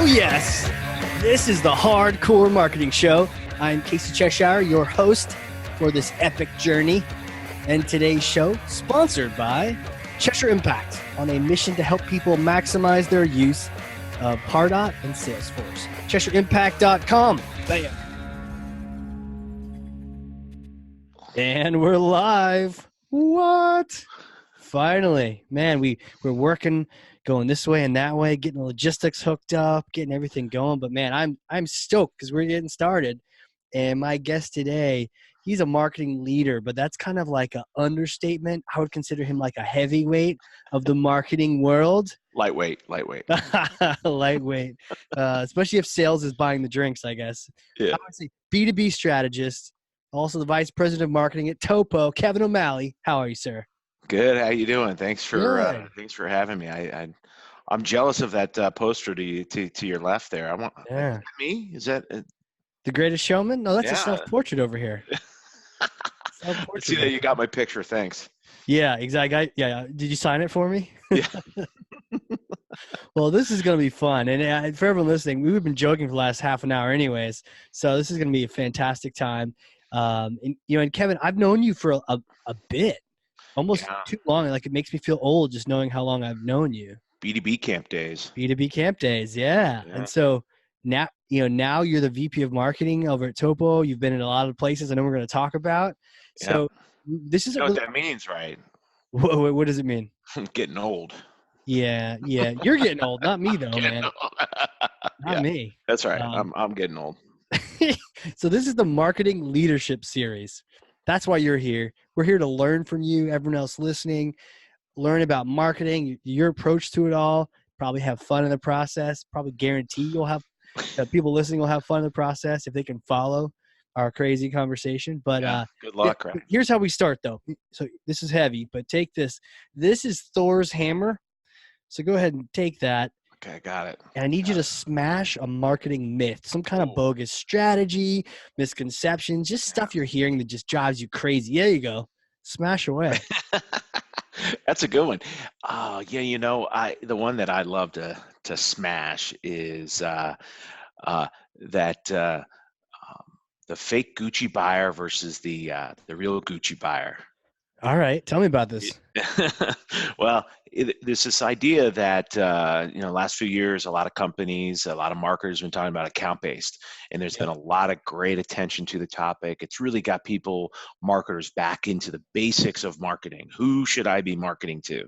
Oh, yes. This is the Hardcore Marketing Show. I'm Casey Cheshire, your host for this epic journey. And today's show, sponsored by Cheshire Impact, on a mission to help people maximize their use of Pardot and Salesforce. CheshireImpact.com. Bam. And we're live. What? Finally. Man, we're working, going this way and that way, getting the logistics hooked up, getting everything going. But man, I'm stoked because we're getting started. And my guest today, he's a marketing leader, but that's kind of like an understatement. I would consider him like a heavyweight of the marketing world. Lightweight. Lightweight. Especially if sales is buying the drinks, I guess. Yeah. I would say B2B Strategist, also the Vice President of Marketing at TOPO, Kevin O'Malley. How are you, sir? Good. How you doing? Thanks for having me. I'm jealous of that poster to your left there. Yeah. Me? Is that The Greatest Showman? No, that's a Yeah. self-portrait over here. I see that you got my picture. Thanks. Yeah, exactly. Yeah. Did you sign it for me? Yeah. Well, this is going to be fun. And for everyone listening, we've been joking for the last half an hour anyways. So this is going to be a fantastic time. And Kevin, I've known you for a bit, almost too long. Like, it makes me feel old just knowing how long I've known you. B2B camp days. B2B camp days. Yeah. And so now you're the VP of marketing over at TOPO. You've been in a lot of places I know we're going to talk about. So this is what that means, right? What does it mean? Getting old. Yeah. You're getting old, not me though, man. Not me. That's right. I'm getting old. So this is the Marketing Leadership Series. That's why you're here. We're here to learn from you, everyone else listening, learn about marketing, your approach to it all, probably have fun in the process, probably guarantee you'll have people listening will have fun in the process if they can follow our crazy conversation. But good luck. Right? Here's how we start though. So this is heavy, but take this. This is Thor's hammer. So go ahead and take that. Okay, got it. And I need you to smash a marketing myth, some kind of bogus strategy, misconceptions, just stuff you're hearing that just drives you crazy. There you go. Smash away. That's a good one. The one that I love to smash is the fake Gucci buyer versus the real Gucci buyer. All right, tell me about this. Well, there's this idea that last few years, a lot of companies, a lot of marketers have been talking about account-based, and there's been a lot of great attention to the topic. It's really got marketers back into the basics of marketing. Who should I be marketing to?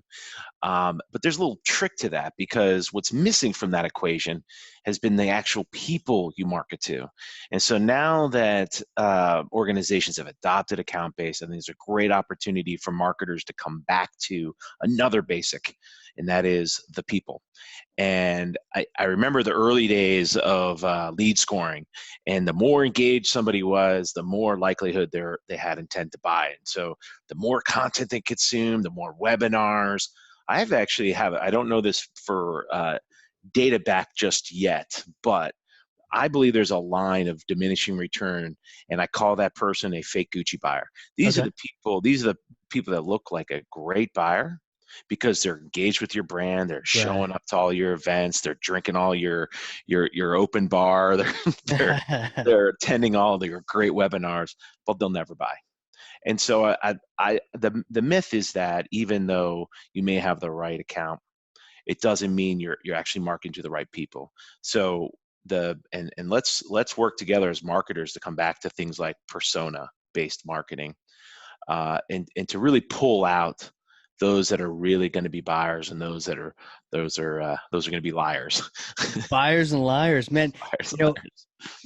But there's a little trick to that, because what's missing from that equation has been the actual people you market to. And so now that organizations have adopted account-based, I think there's a great opportunity for marketers to come back to another basic, and that is the people. And I remember the early days of lead scoring, and the more engaged somebody was, the more likelihood they had intent to buy. And so the more content they consume, the more webinars. I don't know this for data back just yet, but I believe there's a line of diminishing return, and I call that person a fake Gucci buyer. These are the people that look like a great buyer because they're engaged with your brand, they're showing up to all your events, they're drinking all your open bar, they're attending all of your great webinars, but they'll never buy. And so the myth is that even though you may have the right account, it doesn't mean you're actually marketing to the right people. So let's work together as marketers to come back to things like persona-based marketing, and to really pull out those that are really going to be buyers and those are going to be liars. Buyers and liars, man.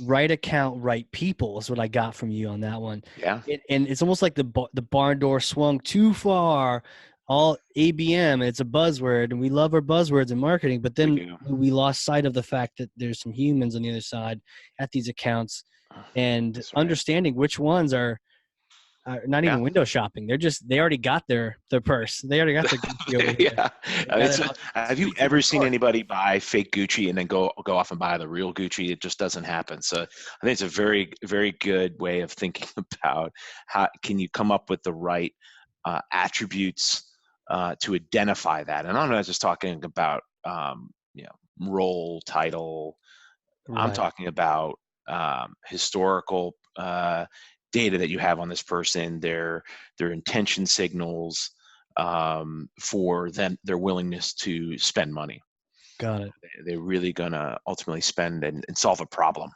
Right account, right people is what I got from you on that one. Yeah. And it's almost like the barn door swung too far. All ABM, it's a buzzword, and we love our buzzwords in marketing, but then we lost sight of the fact that there's some humans on the other side at these accounts, and understanding which ones are not even window shopping. They already got their purse. They already got their Gucci. Have you ever seen anybody buy fake Gucci and then go off and buy the real Gucci? It just doesn't happen. So I think it's a very, very good way of thinking about how can you come up with the right attributes to identify that. And I'm not just talking about role, title. I'm Right. talking about historical data that you have on this person, their intention signals for them, their willingness to spend money. Got it. They're really gonna ultimately spend and solve a problem.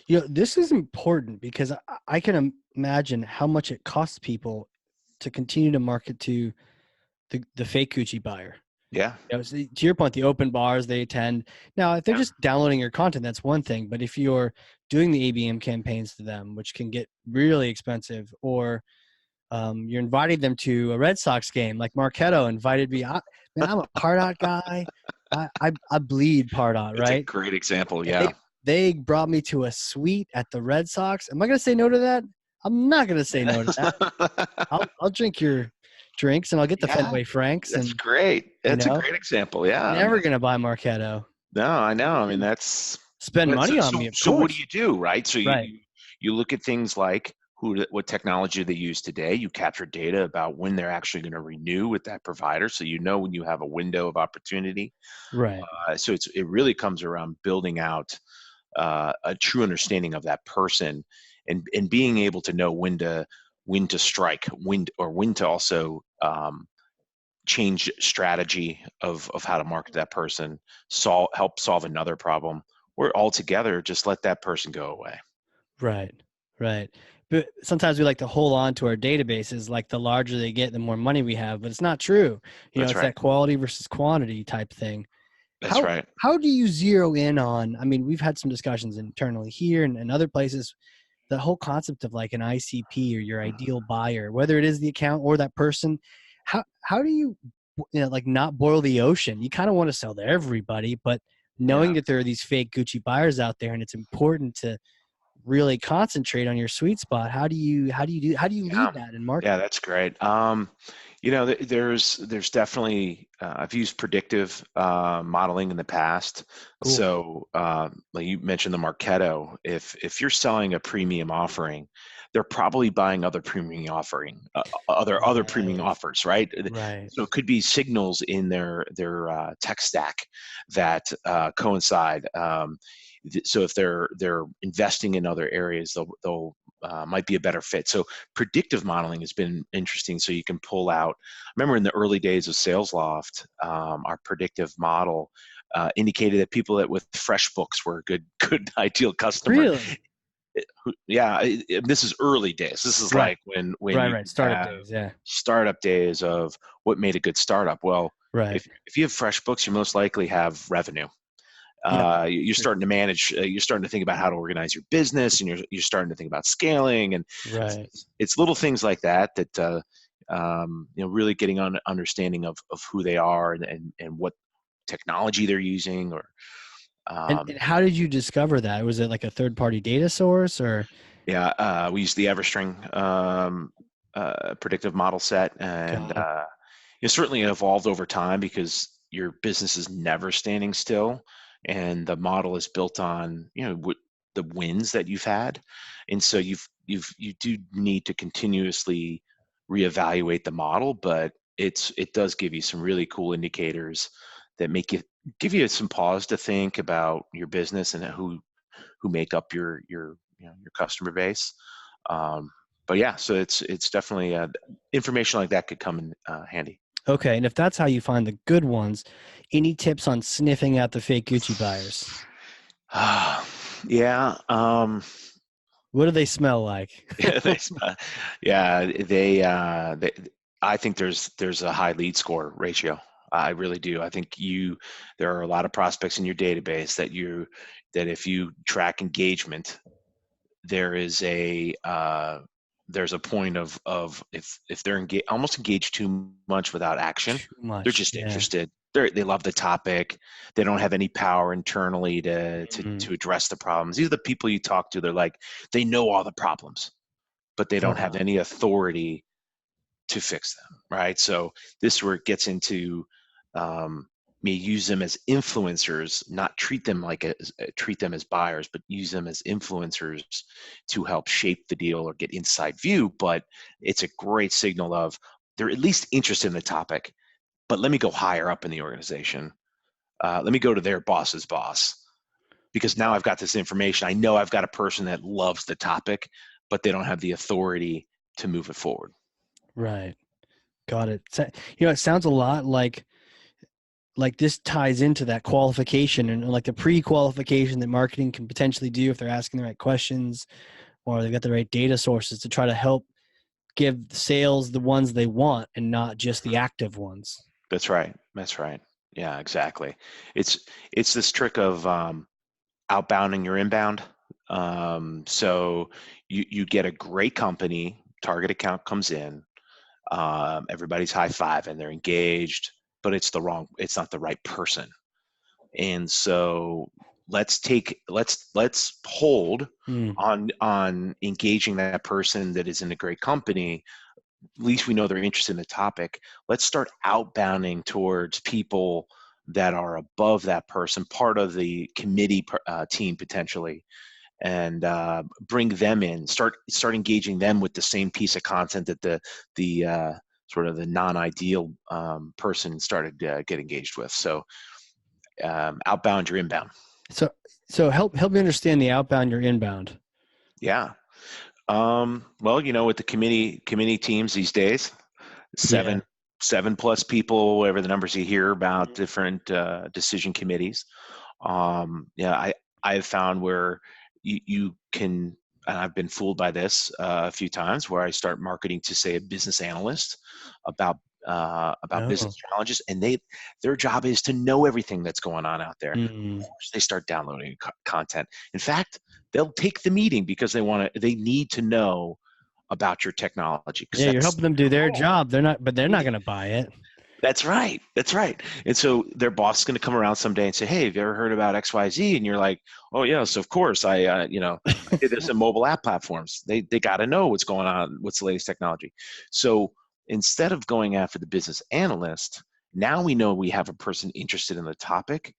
This is important because I can imagine how much it costs people to continue to market to the fake Gucci buyer. Yeah. So to your point, the open bars they attend. Now, if they're Yeah. just downloading your content, that's one thing. But if you're doing the ABM campaigns to them, which can get really expensive, or you're inviting them to a Red Sox game, like Marketo invited me. Man, I'm a Pardot guy. I bleed Pardot, It's a right? great example. And Yeah. they brought me to a suite at the Red Sox. Am I going to say no to that? I'm not going to say no to that. I'll drink your drinks and I'll get the Yeah, Fenway Franks, that's and great. That's a great example. Yeah. never going to buy Marketo. No, I know. I mean, that's Spend but so, money on so me, of so what do course. you do, right? So Right. you look at things like what technology they use today. You capture data about when they're actually going to renew with that provider, so you know when you have a window of opportunity. Right. So it really comes around building out a true understanding of that person, and being able to know when to strike, when to also change strategy of how to market that person, help solve another problem, or altogether just let that person go away. Right. Right. But sometimes we like to hold on to our databases, like the larger they get, the more money we have, but it's not true. That's It's right. that quality versus quantity type thing. That's right. How do you zero in on, I mean, we've had some discussions internally here and other places, the whole concept of like an ICP or your ideal buyer, whether it is the account or that person. How do you, like, not boil the ocean? You kind of want to sell to everybody, but knowing Yeah. that there are these fake Gucci buyers out there, and it's important to really concentrate on your sweet spot. How do you Yeah. lead that in marketing? Yeah, that's great. There's definitely I've used predictive modeling in the past. Cool. So like you mentioned the Marketo, if you're selling a premium offering, they're probably buying other premium other premium Right. offers, right? Right. So it could be signals in their tech stack that coincide. So if they're investing in other areas, they'll might be a better fit. So predictive modeling has been interesting. So you can pull out. I remember in the early days of SalesLoft, our predictive model indicated that people that with FreshBooks were a good ideal customer. Really? Yeah, this is early days. This is Right. like when Right. you Right. Startup have days. Yeah. startup days of what made a good startup. Well, Right. if you have FreshBooks, you most likely have revenue. Yep. You're True. starting to manage. You're starting to think about how to organize your business, and you're starting to think about scaling, and Right. it's little things like that that really getting on understanding of who they are and what technology they're using, or And how did you discover that? Was it like a third party data source or? yeah, we use the Everstring predictive model set, and Got it. it certainly evolved over time because your business is never standing still, and the model is built on the wins that you've had, and so you do need to continuously reevaluate the model, but it does give you some really cool indicators that give you some pause to think about your business and who make up your customer base. Um, but yeah, so it's definitely information like that could come in handy. Okay. And if that's how you find the good ones, any tips on sniffing out the fake Gucci buyers? Yeah. What do they smell like? Yeah, yeah, they. I think there's a high lead score ratio. I really do. I think there are a lot of prospects in your database that if you track engagement, there is there's a point of if they're almost engaged too much without action, Too they're much. just Yeah. interested. They love the topic. They don't have any power internally Mhm. to address the problems. These are the people you talk to. They're like, they know all the problems, but they don't have Uh-huh. any authority to fix them, right? So this is where it gets into me use them as influencers, not treat them as buyers, but use them as influencers to help shape the deal or get inside view. But it's a great signal of they're at least interested in the topic, but let me go higher up in the organization let me go to their boss's boss, because now I've got this information. I know I've got a person that loves the topic, but they don't have the authority to move it forward. Right. Got it. It sounds a lot like this ties into that qualification and like the pre-qualification that marketing can potentially do if they're asking the right questions or they've got the right data sources to try to help give sales the ones they want and not just the active ones. That's right. That's right. Yeah, exactly. It's this trick of outbounding your inbound. So you get a great company, target account comes in, everybody's high five and they're engaged, but it's not the right person. And so let's hold on engaging that person that is in a great company. At least we know they're interested in the topic. Let's start outbounding towards people that are above that person, part of the committee team potentially, and bring them in. Start engaging them with the same piece of content that the sort of the non-ideal person started get engaged with. So outbound your inbound. So help me understand the outbound your inbound. Yeah. Well, with the committee teams these days, seven plus people, whatever the numbers you hear about, different decision committees. I have found where you can, and I've been fooled by this a few times, where I start marketing to, say, a business analyst about business challenges, and their job is to know everything that's going on out there. Of course, they start downloading content. In fact, they'll take the meeting because they need to know about your technology. Yeah, you're helping them do their job. They're not going to buy it. That's right. That's right. And so their boss is going to come around someday and say, "Hey, have you ever heard about XYZ?" And you're like, "Oh yes, of course. I did this in mobile app platforms. They got to know what's going on. What's the latest technology?" So instead of going after the business analyst, now we know we have a person interested in the topic.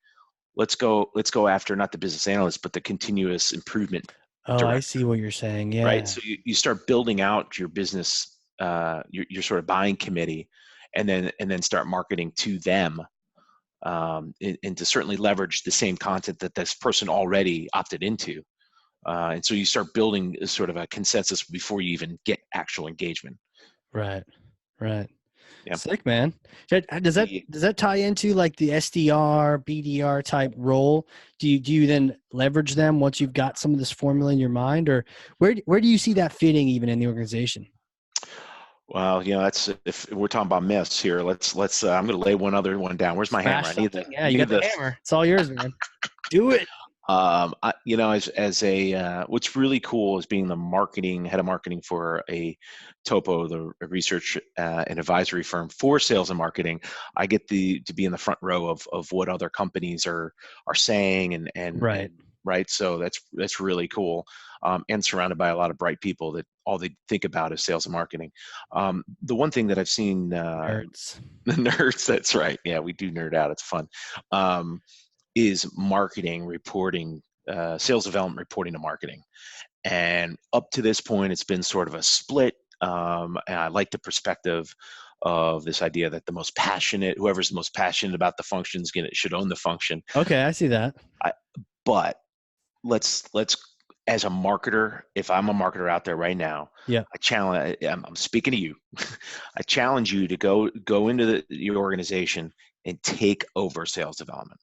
Let's go after not the business analyst, but the continuous improvement director. I see what you're saying. Yeah. Right. So you start building out your business, your sort of buying committee, and then start marketing to them, and to certainly leverage the same content that this person already opted into. And so you start building sort of a consensus before you even get actual engagement. Right. Yeah. Sick, man. Does that tie into like the SDR, BDR type role? Do you then leverage them once you've got some of this formula in your mind, or where do you see that fitting even in the organization? Well, that's, if we're talking about myths here, let's I'm going to lay one other one down. Where's my hammer? I need you got the hammer. It's all yours, man. Do it. What's really cool is being the head of marketing for a TOPO, the research and advisory firm for sales and marketing. I get to be in the front row of what other companies are saying and right. Right. So that's really cool. And surrounded by a lot of bright people that all they think about is sales and marketing. The one thing that I've seen, nerds. The nerds, that's right. Yeah, we do nerd out. It's fun. Is marketing reporting, sales development reporting to marketing. And up to this point, it's been sort of a split. And I like the perspective of this idea that whoever's the most passionate about the function should own the function. Okay, I see that. But let's as a marketer, if I'm a marketer out there right now, yeah, I'm speaking to you. I challenge you to go into your organization and take over sales development.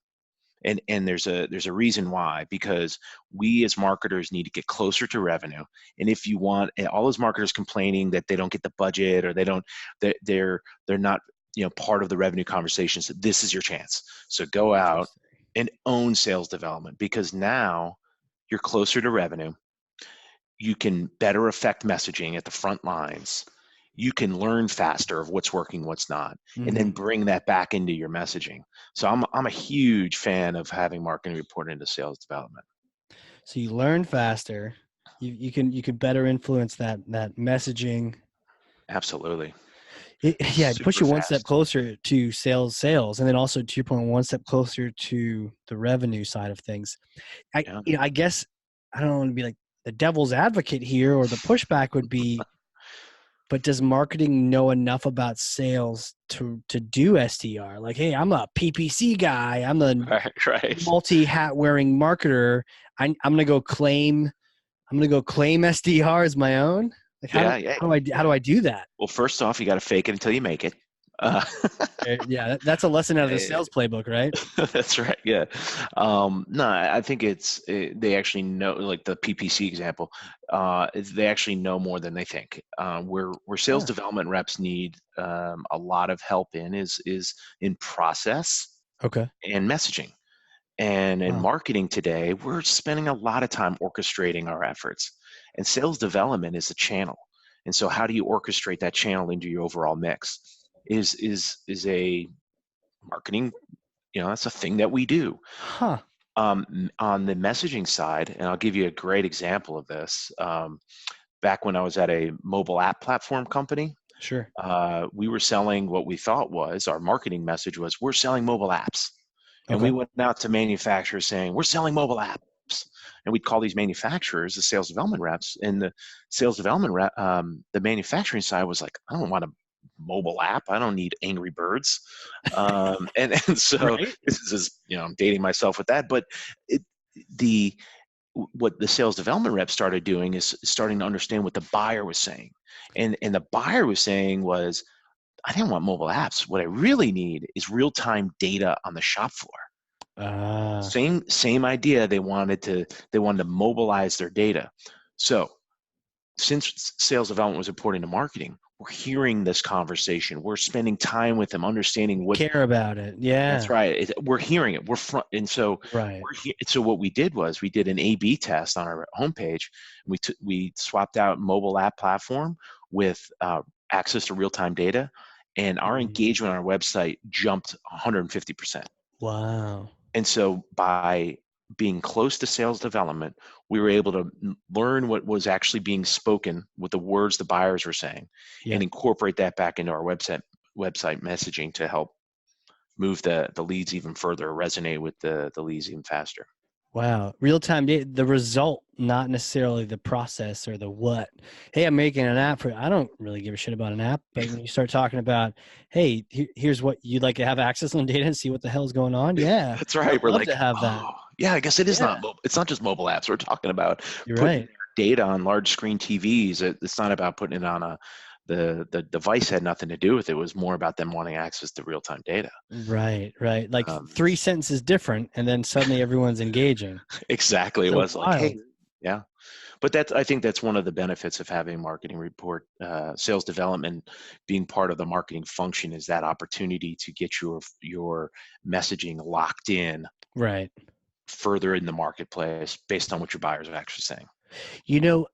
And there's a reason why, because we as marketers need to get closer to revenue. And if you want, and all those marketers complaining that they don't get the budget or they're not part of the revenue conversations, this is your chance. So go out and own sales development, because now you're closer to revenue. You can better affect messaging at the front lines. You can learn faster of what's working, what's not, and then bring that back into your messaging. So I'm a huge fan of having marketing report into sales development. So you learn faster. You can better influence that messaging. Absolutely. It puts you one step closer to sales, and then also, to your point, one step closer to the revenue side of things. I guess I don't want to be like the devil's advocate here, or the pushback would be, But does marketing know enough about sales to do SDR? Like, hey, I'm a PPC guy. I'm a Right, right. multi-hat wearing marketer. I'm gonna go claim. I'm gonna go claim SDR as my own. Like, Yeah, yeah. how do I do that? Well, first off, you got to fake it until you make it. Uh, Yeah, that's a lesson out of the sales playbook, right? That's right. Yeah. No, I think they actually know, like the PPC example. They actually know more than they think. Where sales Huh. development reps need a lot of help is in process Okay. and messaging. And in Wow. marketing today, we're spending a lot of time orchestrating our efforts. And sales development is a channel. And so, how do you orchestrate that channel into your overall mix? Is a marketing, that's a thing that we do. Huh. On the messaging side, and I'll give you a great example of this. Back when I was at a mobile app platform company, Sure. we were selling what we thought was our marketing message was we're selling mobile apps. And we Okay. went out to manufacturers saying, we're selling mobile apps. And we'd call these manufacturers the sales development reps. And the sales development rep, the manufacturing side was like, I don't want a mobile app. I don't need Angry Birds. And so Right. this is, I'm dating myself with that. But it, the what the sales development rep started doing is starting to understand what the buyer was saying. And the buyer was saying was, I didn't want mobile apps. What I really need is real-time data on the shop floor. Ah. Same idea. They wanted to mobilize their data. So since sales development was important to marketing, we're hearing this conversation. We're spending time with them, understanding what. Care about it. That's Yeah. right. We're hearing it. We're front, and so Right. so what we did was we did an A/B test on our homepage. We swapped out mobile app platform with access to real-time data, and our Mhm. engagement on our website jumped 150%. Wow. And so by being close to sales development, we were able to learn what was actually being spoken with the words the buyers were saying, and Yeah. incorporate that back into our website messaging to help move the leads even further, resonate with the leads even faster. Wow. Real time data, the result, not necessarily the process or the what. Hey, I'm making an app for, I don't really give a shit about an app, but when you start talking about, hey, here's what you'd like to have access on data and see what the hell's going on. Yeah. That's I'd right. We're love to like, have that. oh, yeah, I guess it is Yeah. not mobile. It's not just mobile apps. We're talking about You're putting right. data on large screen TVs. It's not about putting it on the device had nothing to do with it. It was more about them wanting access to real time data. Right. Right. Like Um, three sentences different, and then suddenly everyone's engaging. exactly. It So was like, hey, wild. yeah. But I think that's one of the benefits of having a marketing report, sales development being part of the marketing function is that opportunity to get your messaging locked in Right. further in the marketplace based on what your buyers are actually saying. You know,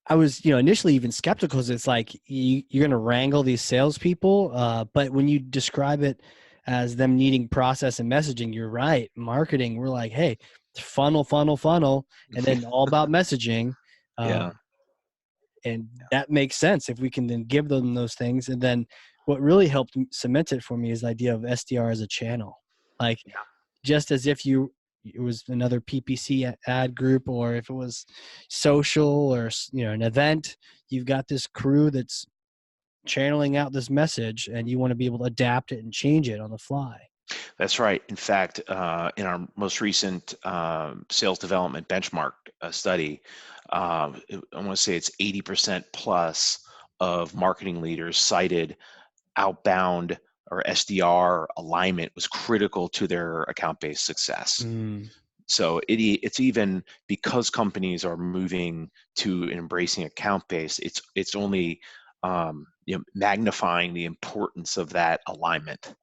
I was, initially even skeptical because it's like you're going to wrangle these salespeople. But when you describe it as them needing process and messaging, you're right. Marketing, we're like, hey, funnel, funnel, funnel, and then all about messaging. Yeah, And that makes sense if we can then give them those things. And then what really helped cement it for me is the idea of SDR as a channel. Like, yeah, just as if it was another PPC ad group, or if it was social or an event, you've got this crew that's channeling out this message, and you want to be able to adapt it and change it on the fly. that's right. In fact, in our most recent sales development benchmark study, I want to say it's 80% plus of marketing leaders cited outbound or SDR alignment was critical to their account-based success. Mm. So it's even because companies are moving to embracing account-based, it's only magnifying the importance of that alignment.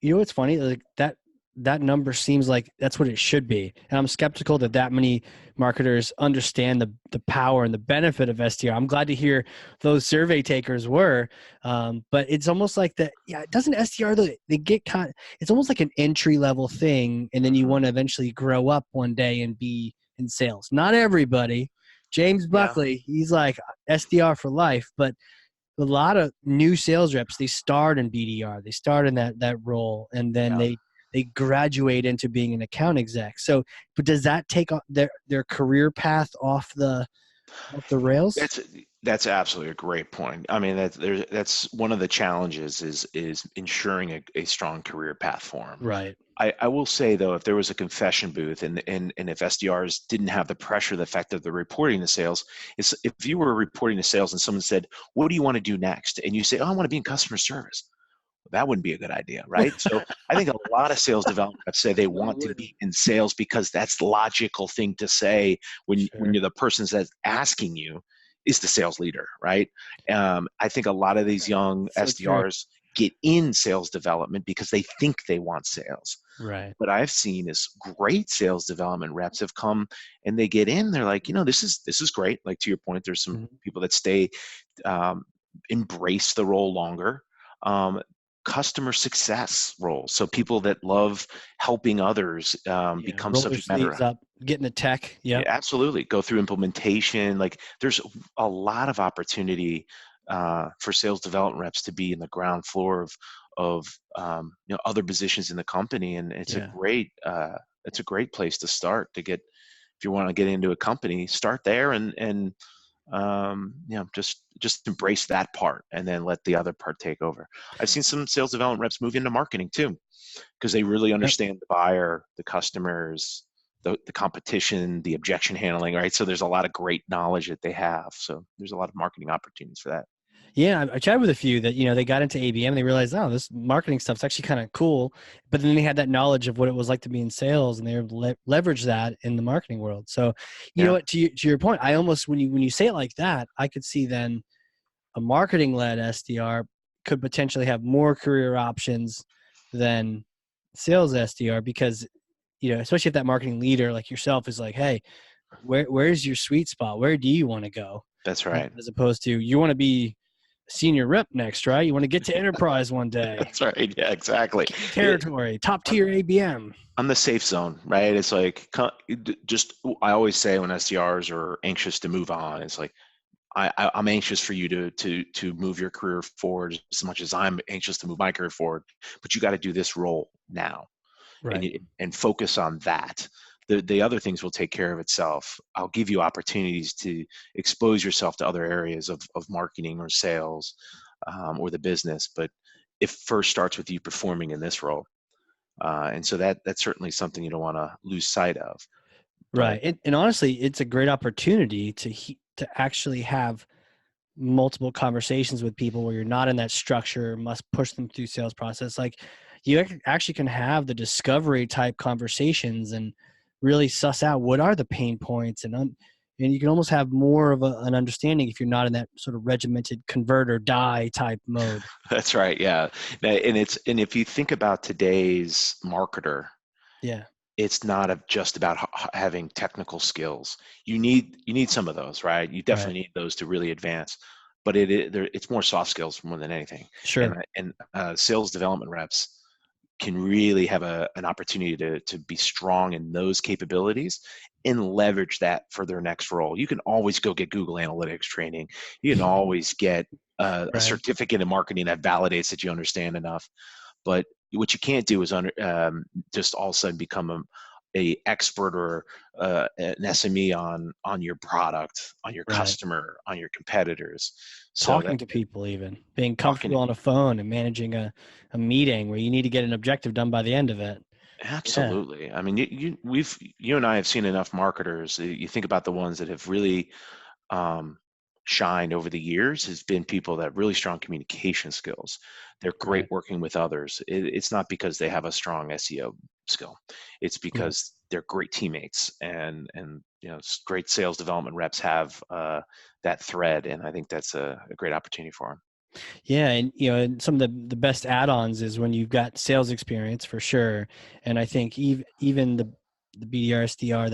You know what's funny? Like that number seems like that's what it should be, and I'm skeptical that many marketers understand the power and the benefit of SDR. I'm glad to hear those survey takers were, but it's almost like that. Yeah, doesn't SDR they get kind? It's almost like an entry level thing, and then you Mhm. want to eventually grow up one day and be in sales. Not everybody. James Yeah, Buckley, he's like SDR for life, but a lot of new sales reps, they start in BDR, they start in that role, and then yeah. they graduate into being an account exec. So, but does that take their career path off the rails? That's That's absolutely a great point. I mean, that's one of the challenges is ensuring a strong career path for them. Right. I will say though, if there was a confession booth and if SDRs didn't have the pressure, the fact of the reporting to sales, is if you were reporting to sales and someone said, "What do you want to do next?" and you say, "Oh, I want to be in customer service." That wouldn't be a good idea, right? So I think a lot of sales development reps say they No, it want to wouldn't. be in sales because that's the logical thing to say when Sure. you're the person that's asking you is the sales leader, right? I think a lot of these young So true. SDRs get in sales development because they think they want sales. Right. What I've seen is great sales development reps have come and they get in. They're like, this is great. Like to your point, there's some Mhm. people that stay, um, embrace the role longer. Um, Customer success roles, so people that love helping others Yeah. become Roll their subject matter. sleeves up, getting the tech. Yeah, Yep. absolutely. Go through implementation. Like there's a lot of opportunity for sales development reps to be in the ground floor of other positions in the company, and Yeah. it's a great place to start to get if you want to get into a company. Start there and just embrace that part, and then let the other part take over. I've seen some sales development reps move into marketing too because they really Yep. understand the buyer, the customers, the competition, the objection handling, right? So there's a lot of great knowledge that they have. So there's a lot of marketing opportunities for that. Yeah, I chatted with a few that they got into ABM. They realized, oh, this marketing stuff's actually kind of cool. But then they had that knowledge of what it was like to be in sales, and they leverage that in the marketing world. So, you know Yeah, what? To your point, I almost when you say it like that, I could see then a marketing led SDR could potentially have more career options than sales SDR because especially if that marketing leader like yourself is like, hey, where's your sweet spot? Where do you want to go? that's right. As opposed to you want to be senior rep next, right? You want to get to enterprise one day, That's right. Yeah, exactly. king It, territory, top tier ABM. on the safe zone, right? It's like just I always say when SDRs are anxious to move on, it's like I'm anxious for you to move your career forward as much as I'm anxious to move my career forward. But you got to do this role now, and Right. and focus on that. The other things will take care of itself. I'll give you opportunities to expose yourself to other areas of marketing or sales, or the business, but it first starts with you performing in this role. And so that's certainly something you don't want to lose sight of. But Right. And honestly, it's a great opportunity to actually have multiple conversations with people where you're not in that structure, must push them through sales process. Like you actually can have the discovery type conversations and really suss out what are the pain points and you can almost have more of an understanding if you're not in that sort of regimented convert or die type mode. that's right, yeah. And if you think about today's marketer, Yeah. it's not just about having technical skills. You need some of those, right? You Right. definitely need those to really advance. But it's more soft skills more than anything. And Sure. sales development reps can really have an opportunity to be strong in those capabilities and leverage that for their next role. You can always go get Google Analytics training. You can always get a Right. certificate in marketing that validates that you understand enough. But what you can't do is just all of a sudden become a expert or an SME on your product, on your Right. customer, on your competitors. So that Talking to people, even being talking comfortable on a phone and managing a meeting where you need to get an objective done by the end of it. Yeah. absolutely. I mean, you and I have seen enough marketers. You think about the ones that have really um, shined over the years has been people that have really strong communication skills. They're great Right. working with others. It's not because they have a strong SEO skill. It's Yeah. because they're great teammates and great sales development reps have that thread, and I think that's a great opportunity for them. Yeah, and and some of the best add-ons is when you've got sales experience for sure. And I think even the BDR SDR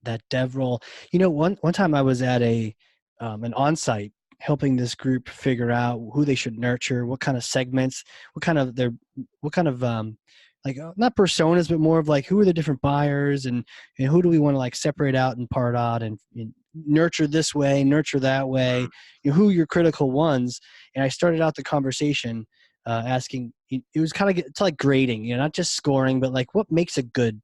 that dev role. One time I was at an on-site helping this group figure out who they should nurture, what kind of segments, what kind of like not personas, but more of like who are the different buyers and who do we want to like separate out and Pardot and nurture this way, nurture that way, Mhm. who are your critical ones. And I started out the conversation asking. It was kind of it's like grading, not just scoring, but like what makes a good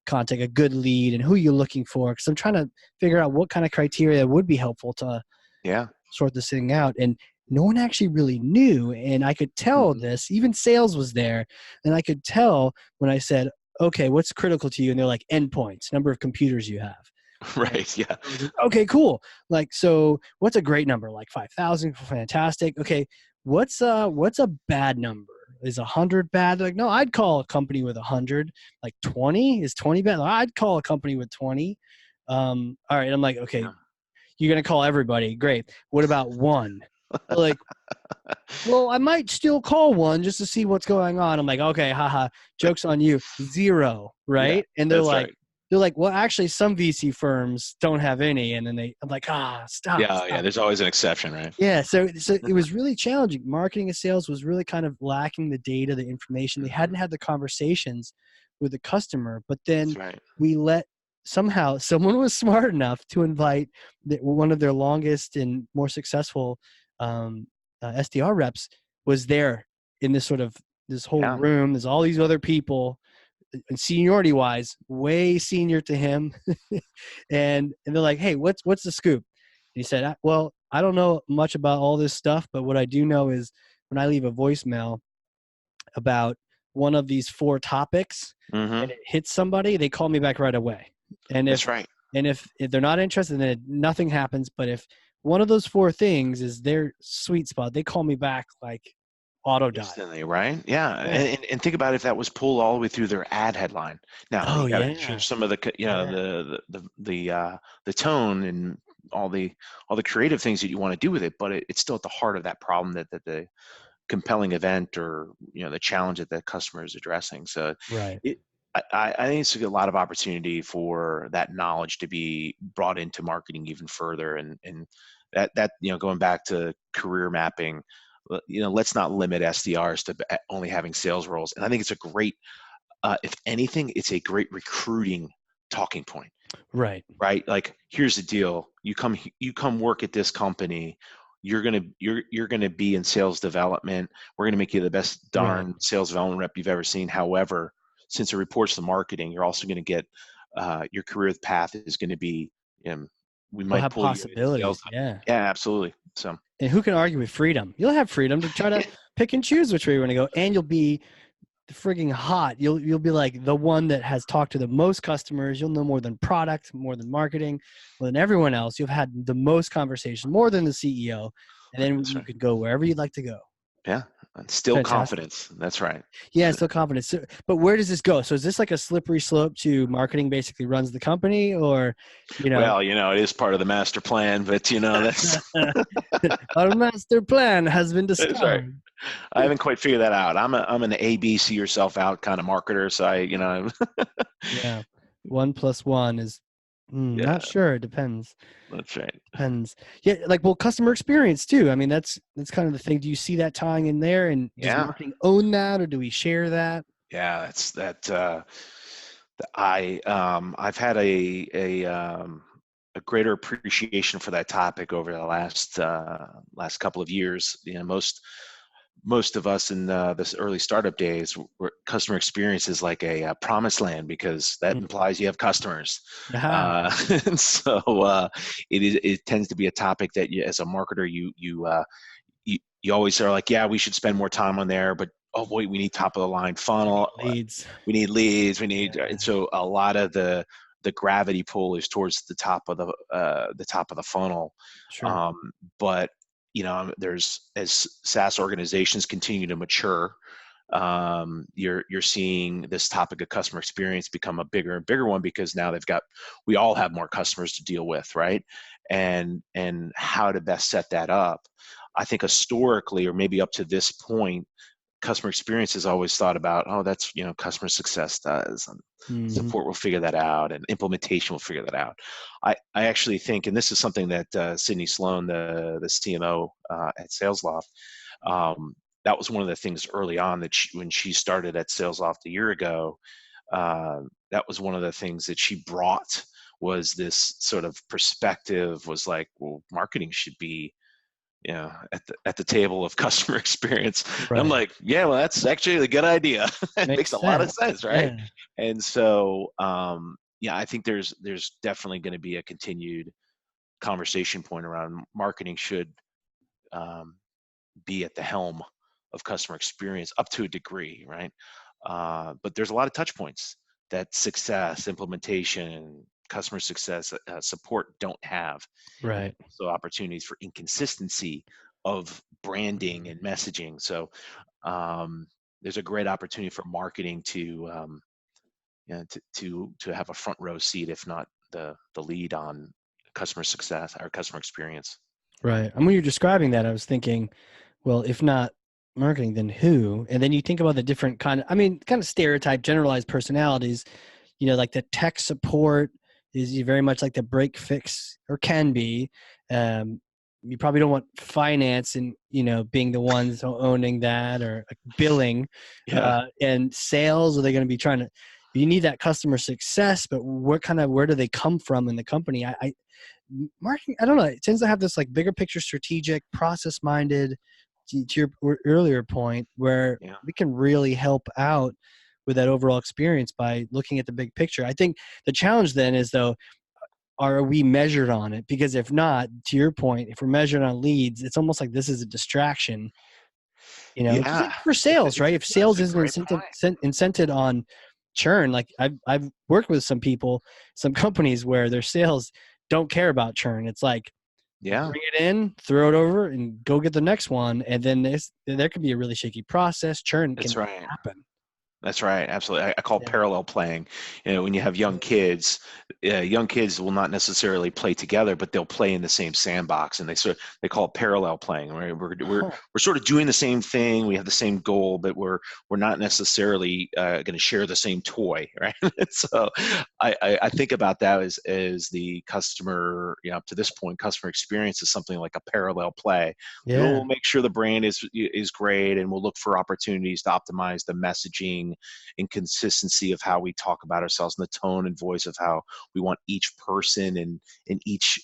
contact, a good lead, and who you're looking for. Because I'm trying to figure out what kind of criteria would be helpful to Yeah. sort this thing out. And no one actually really knew. And I could tell Mhm. this, even sales was there. And I could tell when I said, okay, what's critical to you? And they're like, endpoints, number of computers you have. And Right. Yeah. I was like, okay, cool. Like, so what's a great number? Like 5,000, fantastic. Okay, what's a bad number? Is 100 bad? They're like, no, I'd call a company with 100. Like 20, is 20 bad? Like, I'd call a company with 20. All right, I'm like, okay, Yeah. you're gonna call everybody. Great. What about one? They're like, well, I might still call one just to see what's going on. I'm like, okay, haha, joke's on you. Zero, Yeah. right? And That's right. they're like, well, actually, some VC firms don't have any. And then I'm like, stop, Yeah. Yeah. stop. There's always an exception, right? Yeah, so it was really challenging. Marketing and sales was really kind of lacking the data, the information. They Hmm. hadn't had the conversations with the customer, but then That's right. we let somehow someone was smart enough to invite one of their longest and more successful SDR reps was there in this sort of this whole Yeah. room. There's all these other people, and seniority wise, way senior to him, and they're like, "Hey, what's the scoop?" And he said, "Well, I don't know much about all this stuff, but what I do know is when I leave a voicemail about one of these four topics and Hmm. it hits somebody, they call me back right away. And That's if right. if they're not interested, then nothing happens. But if one of those four things is their sweet spot, they call me back like auto dial. Instantly, right? Yeah, Yeah. and think about if that was pulled all the way through their ad headline. Now Oh you got to yeah. change some of the Yeah. the tone and all the all the creative things that you want to do with it, but it's still at the heart of that problem that the compelling event or the challenge that the customer is addressing. So Right. it I think it's a lot of opportunity for that knowledge to be brought into marketing even further, and that going back to career mapping, let's not limit SDRs to only having sales roles. And I think it's a great, if anything, it's a great recruiting talking point, Right. right? Like, here's the deal: you come work at this company. You're gonna be in sales development. We're gonna make you the best Right. darn sales development rep you've ever seen. However, since it reports to marketing, you're also gonna get your career path is gonna be. Um, we You'll might have pull you into sales. possibilities. Yeah. Yeah, absolutely. So And who can argue with freedom? You'll have freedom to try to pick and choose which way you want to go, and you'll be frigging hot. You'll be like the one that has talked to the most customers. You'll know more than product, more than marketing, more than everyone else. You've had the most conversation, more than the CEO, and then that's you right. could go wherever you'd like to go. Yeah, and still Fantastic. confidence. That's right. Yeah, still confident. So, but where does this go? So is this like a slippery slope to marketing basically runs the company, or, you know, Well, it is part of the master plan, but that's our master plan has been that's right. discovered? I haven't quite figured that out. I'm an A B C yourself out kind of marketer, so Yeah, 1 plus 1 is yeah, not sure. It depends. that's right. Depends. Yeah, like, well, customer experience too. I mean, that's kind of the thing. Do you see that tying in there? And does Yeah, marketing own that, or do we share that? yeah, that's that. I've had a greater appreciation for that topic over the last couple of years. Most of us in this early startup days, customer experience is like a promised land because that Mm. implies you have customers, Aha. and so it tends to be a topic that you, as a marketer, you always are like, yeah, we should spend more time on there, but oh boy, we need top of the line We funnel, need leads. we need leads, we need, and Yeah, so a lot of the gravity pull is towards the top of the funnel, sure. um, but there's, as SaaS organizations continue to mature, you're seeing this topic of customer experience become a bigger and bigger one because now we all have more customers to deal with, right? And how to best set that up. I think historically, or maybe up to this point, customer experience is always thought about, oh, that's customer success does, and Hmm. support will figure that out, and implementation will figure that out. I actually think, and this is something that Sydney Sloan, the CMO at SalesLoft, um, that was one of the things early on that when she started at SalesLoft a year ago, that was one of the things that she brought, was this sort of perspective, was like, well, marketing should be at the table of customer experience. And I'm Right. like, yeah, well, that's actually a good idea. It makes Makes a lot of sense. sense, right? Yeah. And so, yeah, I think there's definitely going to be a continued conversation point around marketing should um, be at the helm of customer experience up to a degree, right? But there's a lot of touch points that success, implementation, customer success, support don't have, and Right. also opportunities for inconsistency of branding and messaging. So um, there's a great opportunity for marketing to, to have a front row seat, if not the lead on customer success or customer experience. Right. And when you're describing that, I was thinking, well, if not marketing, then who? And then you think about the different I mean, kind of stereotype, generalized personalities. Like the tech support is very much like the break fix, or can be. Um, you probably don't want finance and being the ones owning that, or like billing, Yeah, and sales. Are they going to be trying to? You need that customer success, but where do they come from in the company? Marketing, I don't know, it tends to have this like bigger picture, strategic, process minded, to your earlier point, where yeah, we can really help out with that overall experience by looking at the big picture. I think the challenge then is, though, are we measured on it? Because if not, to your point, if we're measured on leads, it's almost like this is a distraction. Just yeah. like for sales, right? If That's sales a isn't great point. incented on churn, like I've worked with some people, some companies where their sales don't care about churn. It's like, Yeah, bring it in, throw it over, and go get the next one. And then there could be a really shaky process. Churn that's can right. happen. That's right. Absolutely. I call Yeah. parallel playing. When you have young kids will not necessarily play together, but they'll play in the same sandbox, and they call it parallel playing. Right? Huh. We're sort of doing the same thing. We have the same goal, but we're not necessarily going to share the same toy, right? So I think about that as the customer. Up to this point, customer experience is something like a parallel play. Yeah. We'll make sure the brand is great, and we'll look for opportunities to optimize the messaging and consistency of how we talk about ourselves, and the tone and voice of how we want each person and in each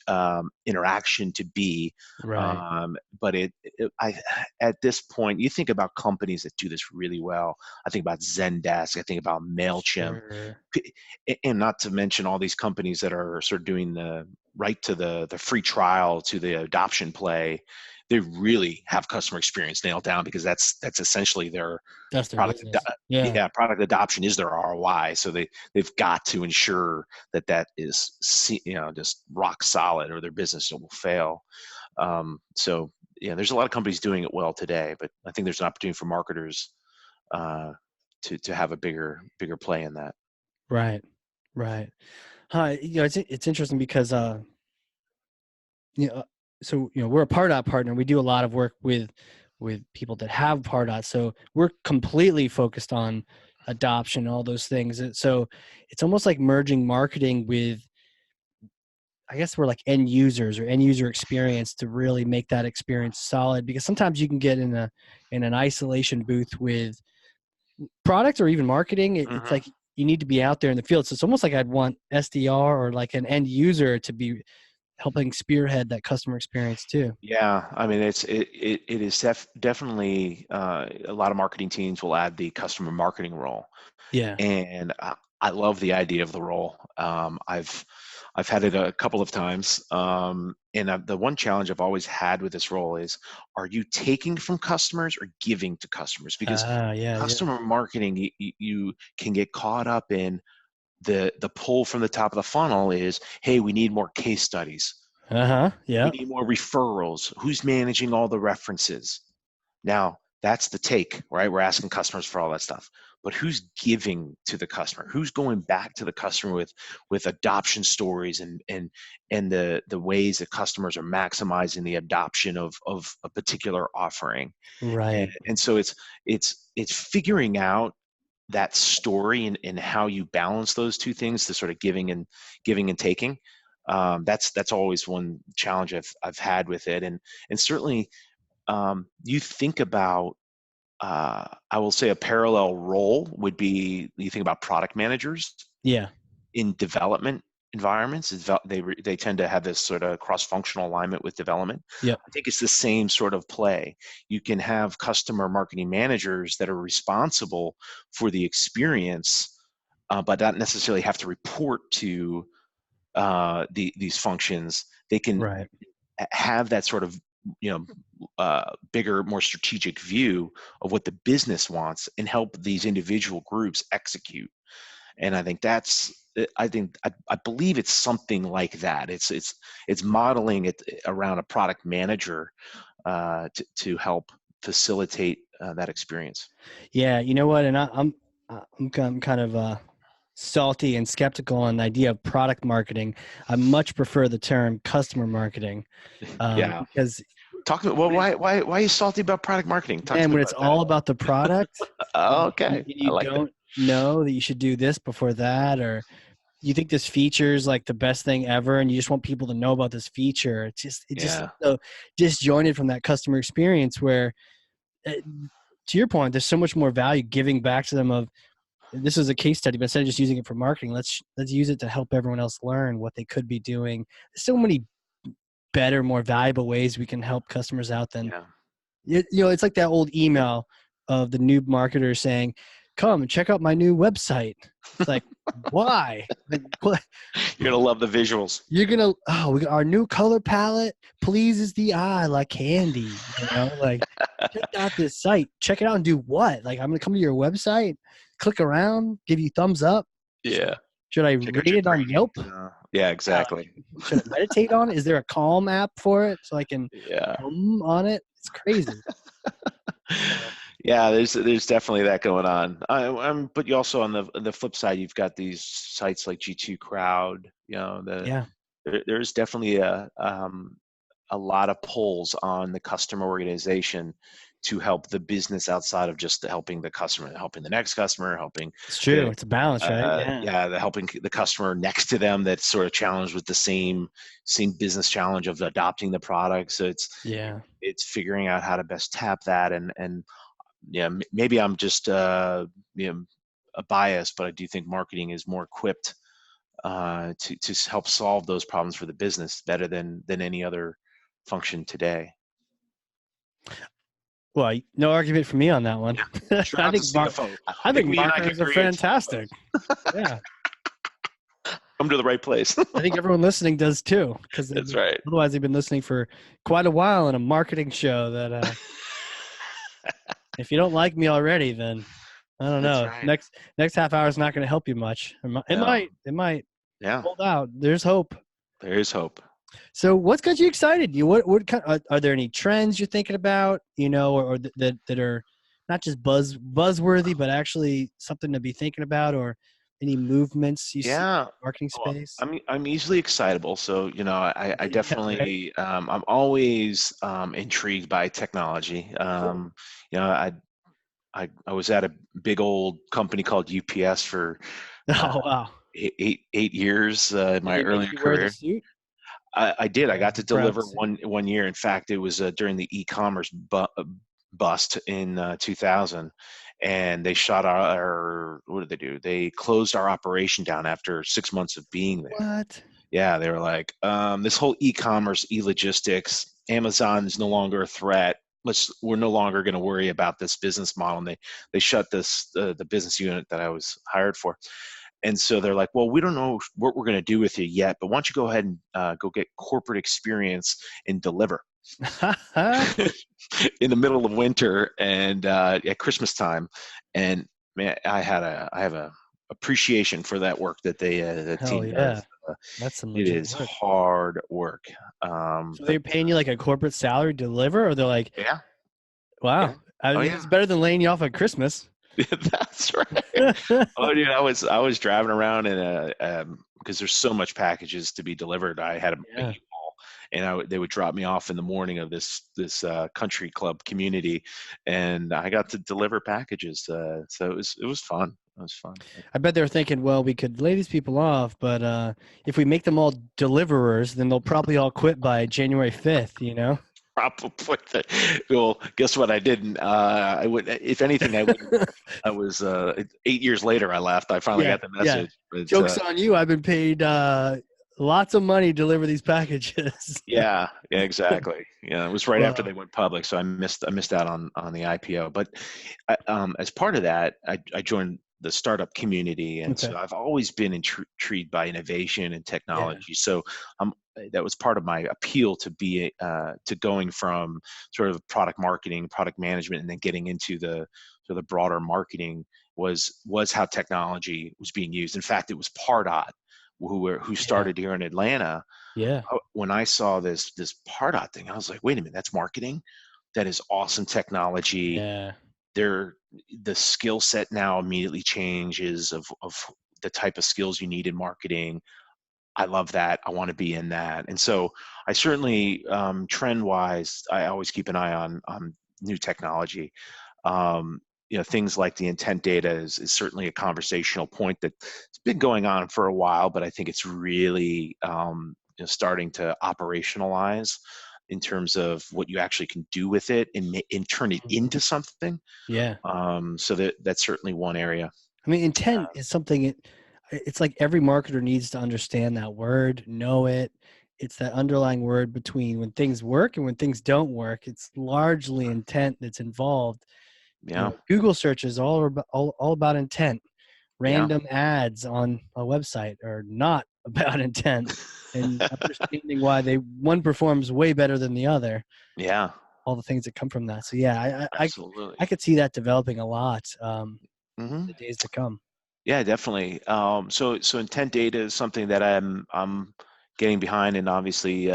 interaction to be. Right. But at this point, you think about companies that do this really well. I think about Zendesk. I think about Mailchimp, Sure. and not to mention all these companies that are sort of doing the right to the free trial to the adoption play. They really have customer experience nailed down, because that's essentially their That's their product. business. Yeah. Yeah, product adoption is their ROI. So they've got to ensure that is just rock solid, or their business will fail. So yeah, there's a lot of companies doing it well today, but I think there's an opportunity for marketers uh, to have a bigger play in that. Right. Right. Hi. It's interesting because you know, so we're a Pardot partner. We do a lot of work with people that have Pardot. So we're completely focused on adoption, all those things. So it's almost like merging marketing with, I guess we're like end users or end user experience, to really make that experience solid. Because sometimes you can get in an isolation booth with product or even marketing. It's Hmm. like you need to be out there in the field. So it's almost like I'd want SDR or like an end user to be helping spearhead that customer experience too. Yeah, I mean it is definitely a lot of marketing teams will add the customer marketing role, Yeah. and I love the idea of the role. I've had it a couple of times, and the one challenge I've always had with this role is: are you taking from customers or giving to customers? Because Yeah, yeah. customer marketing, you can get caught up in the pull from the top of the funnel is, hey, we need more case studies. Uh-huh. We Yeah. need more referrals. Who's managing all the references? Now, that's the take, right? We're asking customers for all that stuff. But who's giving to the customer? Who's going back to the customer with adoption stories and the ways that customers are maximizing the adoption of a particular offering? And, Right. and so it's figuring out that story and how you balance those two things, the sort of giving and taking. That's always one challenge I've had with it, and certainly you think about, I will say a parallel role would be, you think about product managers Yeah. in development environments. They tend to have this sort of cross-functional alignment with development. Yep. I think it's the same sort of play. You can have customer marketing managers that are responsible for the experience, but not necessarily have to report to these functions, they can Right. have that sort of, bigger, more strategic view of what the business wants and help these individual groups execute. And I think I believe it's something like that. It's modeling it around a product manager to help facilitate that experience. Yeah. You know what? And I'm kind of salty and skeptical on the idea of product marketing. I much prefer the term customer marketing, Yeah. because Well, why are you salty about product marketing? Talk to man, me when it's about that. all about the product, and Okay, I you like that. don't know that you should do this before that, or you think this feature is like the best thing ever, and you just want people to know about this feature. It just Yeah, so disjointed from that customer experience. Where, to your point, there's so much more value giving back to them. Of this is a case study, but instead of just using it for marketing, let's use it to help everyone else learn what they could be doing. There's so many better, more valuable ways we can help customers out than yeah. it's like that old email of the new marketer saying, "Come and check out my new website." It's like, why? Like, what? You're gonna love the visuals. You're gonna we got our new color palette pleases the eye like candy. Like, check out this site. Check it out and do what? Like, I'm gonna come to your website, click around, give you thumbs up. Yeah. Should I Check out rate your it on Yelp? great. Yeah, exactly. Should I meditate on it? Is there a Calm app for it so I can Yeah. on it? It's crazy. Yeah, there's definitely that going on. But you also on the flip side, you've got these sites like G2 Crowd. Yeah. There's definitely a lot of pulls on the customer organization to help the business outside of just helping the customer, helping the next customer, helping It's true. It's a balance, right? Yeah. the helping the customer next to them that's sort of challenged with the same business challenge of adopting the product. So Yeah. it's figuring out how to best tap that, and yeah, maybe I'm just a bias, but I do think marketing is more equipped to help solve those problems for the business better than any other function today. Well, no argument for me on that one. Yeah, I Sean's think the CFO. I I think think me and I could marketers are create. fantastic. Yeah. Come to the right place. I think everyone listening does too, because That's right. otherwise they've been listening for quite a while in a marketing show that if you don't like me already, then I don't That's know. right. Next half hour is not going to help you much. It No. might. It might. Yeah, Hold out. There's hope. there is hope. So, what's got you excited? What kind? Are there any trends you're thinking about? Or that are not just buzzworthy, but actually something to be thinking about, or any movements you see in Yeah. the marketing Well, space? I'm easily excitable, so I Yeah, right. definitely I'm always intrigued by technology. Cool. I I was at a big old company called UPS for uh, Oh wow! 8 years in Did my they make earlier you wear the career. suit? I did. I got to Proud deliver to see. one year. In fact, it was during the e-commerce bust in 2000, and they shut our what did they do? They closed our operation down after 6 months of being there. What? Yeah, they were like, this whole e-commerce, e-logistics, Amazon's no longer a threat. We're no longer going to worry about this business model. And they shut the business unit that I was hired for. And so they're like, well, we don't know what we're going to do with you yet, but why don't you go ahead and go get corporate experience and deliver in the middle of winter and at Christmas time. And man, I have a appreciation for that work that that Hell team yeah! does. That's some It legit is work. hard work. So But they're paying you like a corporate salary to deliver, or they're like, yeah, wow, yeah, I oh mean, yeah, it's better than laying you off at Christmas. that's right. Oh, dude, I was driving around in a because there's so much packages to be delivered. I had a Yeah. U-Haul, and they would drop me off in the morning of this country club community, and I got to deliver packages. So it was fun. It was fun. I bet they're thinking, well, we could lay these people off, but if we make them all deliverers, then they'll probably all quit by January 5th. Probably. Well, guess what? I didn't. I would, if anything, I would. I was 8 years later. I left. I finally Yeah, got the yeah. message. But Joke's on you. I've been paid lots of money to deliver these packages. yeah, exactly. Yeah, it was right after Wow. they went public, so I missed out on the IPO. But as part of that, I joined the startup community, and Okay. so I've always been intrigued by innovation and Yeah. technology. So that was part of my appeal to going from sort of product marketing, product management, and then getting into the broader marketing was how technology was being used. In fact, it was Pardot who Yeah. started here in Atlanta. Yeah. When I saw this Pardot thing, I was like, wait a minute, that's marketing. That is awesome technology. Yeah. They're the skill set now immediately changes of the type of skills you need in marketing. I love that. I want to be in that. And so I certainly, trend wise, I always keep an eye on new technology. Things like the intent data is certainly a conversational point that's been going on for a while, but I think it's really starting to operationalize in terms of what you actually can do with it and turn it Mhm. into something. Yeah. So that's certainly one area. I mean, intent is something it's like every marketer needs to understand that word, know it. It's that underlying word between when things work and when things don't work. It's largely intent that's involved. Yeah, Google searches all about intent. yeah, Random ads on a website are not about intent, and understanding why one performs way better than the other. yeah, All the things that come from that. So yeah, absolutely. I could see that developing a lot Hmm. in the days to come. Yeah, definitely. So intent data is something that I'm getting behind, and obviously,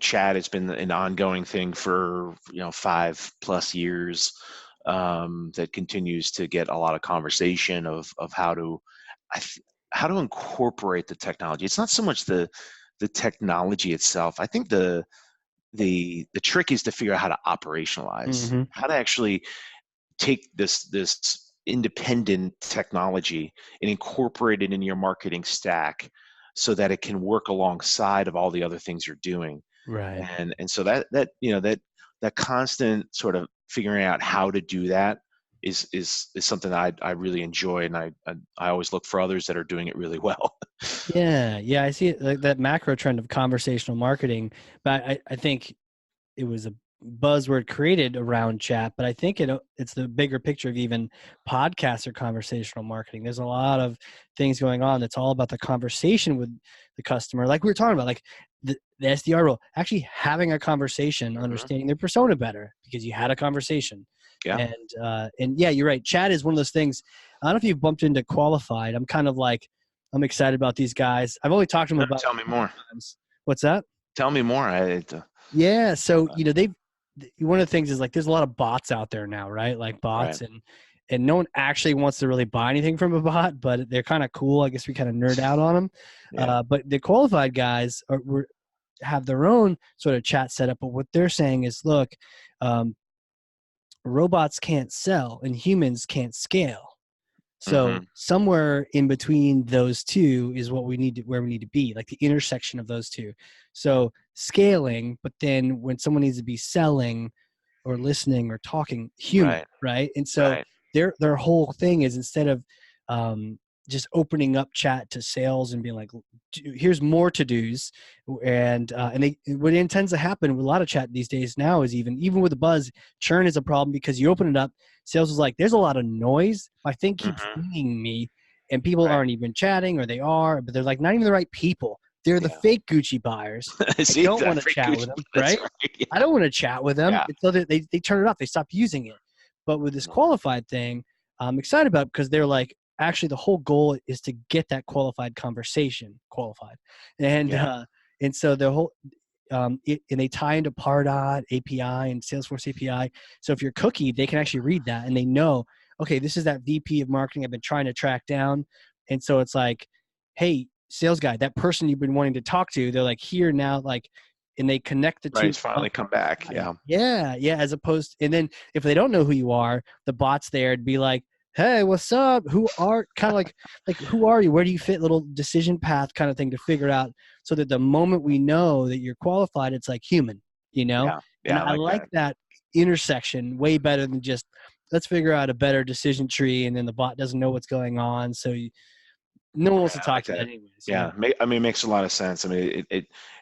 chat has been an ongoing thing for 5+ years, that continues to get a lot of conversation of I th- how to incorporate the technology. It's not so much the technology itself. I think the trick is to figure out how to operationalize, Hmm. how to actually take this independent technology and incorporate it in your marketing stack so that it can work alongside of all the other things you're doing. Right. And so that constant sort of figuring out how to do that is something that I really enjoy, and I always look for others that are doing it really well. Yeah, yeah, I see it, like that macro trend of conversational marketing, but I think it was a buzzword created around chat, but I think it's the bigger picture of even podcasts or conversational marketing. There's a lot of things going on that's all about the conversation with the customer, like we were talking about, like the SDR role, actually having a conversation, Hmm. understanding their persona better because you had a conversation. Yeah. And yeah, you're right. Chat is one of those things. I don't know if you've bumped into Qualified. I'm kind of like, I'm excited about these guys. I've only talked to them about Tell me a couple more. times. What's that? Tell me more. Yeah, so they've one of the things is like there's a lot of bots out there now, right? Like Right. bots, and no one actually wants to really buy anything from a bot, but they're kind of cool. I guess we kind of nerd out on them. Yeah. But the qualified guys have their own sort of chat setup. But what they're saying is, look, um, robots can't sell and humans can't scale. So Hmm. somewhere in between those two is where we need to be, like the intersection of those two. So scaling, but then when someone needs to be selling or listening or talking, human, Right. right? And so Right. their whole thing is, instead of just opening up chat to sales and being like, here's more to dos, and what intends to happen with a lot of chat these days now is even with the buzz, churn is a problem because you open it up. Sales is like, there's a lot of noise. My thing keeps Hmm. pinging me, and people Right. aren't even chatting, or they are, but they're like not even the right people. They're the Yeah. fake Gucci buyers. I See don't want that to free chat with Gucci. them, That's right? right. I Yeah. don't want to chat with them Yeah. until they turn it off. They stop using it. But with this Mhm. qualified thing, I'm excited about it because they're like, actually the whole goal is to get that qualified conversation qualified, and Yeah. and so the whole and they tie into Pardot API and Salesforce API. So if you're cookie, they can actually read that and they know, okay, this is that VP of marketing I've been trying to track down. And so it's like, hey, sales guy, that person you've been wanting to talk to, they're like here now, like, and they connect the Right. two It's finally up. come back. Yeah. Yeah, yeah. As opposed, and then if they don't know who you are, the bots there to be like, "Hey, what's up? Who are kind of like who are you? Where do you fit?" Little decision path kind of thing to figure out, so that the moment we know that you're qualified, it's like human, you know. Yeah. And Yeah. I I like like that. that intersection way better than just let's figure out a better decision tree, and then the bot doesn't know what's going on, so no one wants Yeah, to I talk like to you that. anyways, you know. Yeah. I mean, it makes a lot of sense. I mean,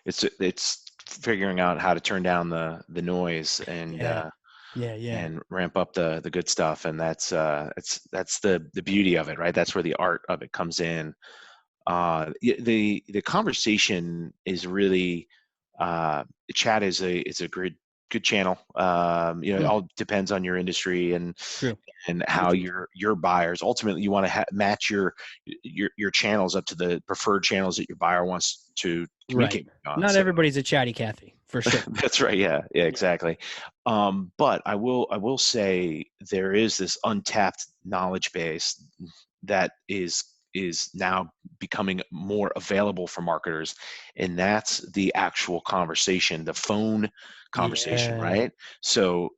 it's figuring out how to turn down the noise, and Yeah. Yeah. and ramp up the good stuff. And that's the beauty of it, right? That's where the art of it comes in. The conversation is really, chat is a good channel. It Mm, all depends on your industry true. and how your buyers ultimately, you want to match your channels up to the preferred channels that your buyer wants to Right. communicate on. Not So everybody's a chatty Cathy, for sure. that's right. Yeah, Yeah. exactly. But I will say there is this untapped knowledge base that is now becoming more available for marketers, and that's the actual conversation, the phone conversation, Yeah. right? So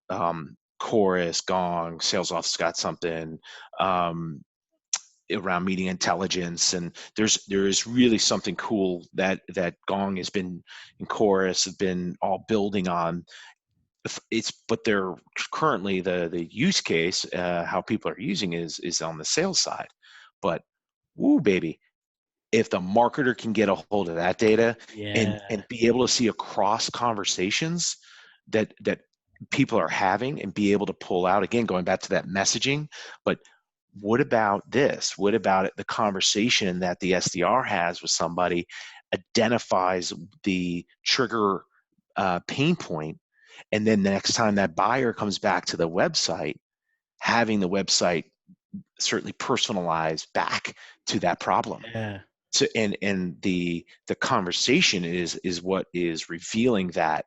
Chorus, Gong, SalesLoft's got something. Um, Around meeting intelligence, and there is really something cool that Gong has been, and Chorus have been all building on. But they're currently the use case, how people are using is on the sales side. But woo baby, if the marketer can get a hold of that data and Yeah. be able to see across conversations that people are having and be able to pull out, again, going back to that messaging. But what about this? What about the conversation that the SDR has with somebody, identifies the trigger pain point, and then the next time that buyer comes back to the website, having the website certainly personalized back to that problem. Yeah. So and the conversation is what is revealing that,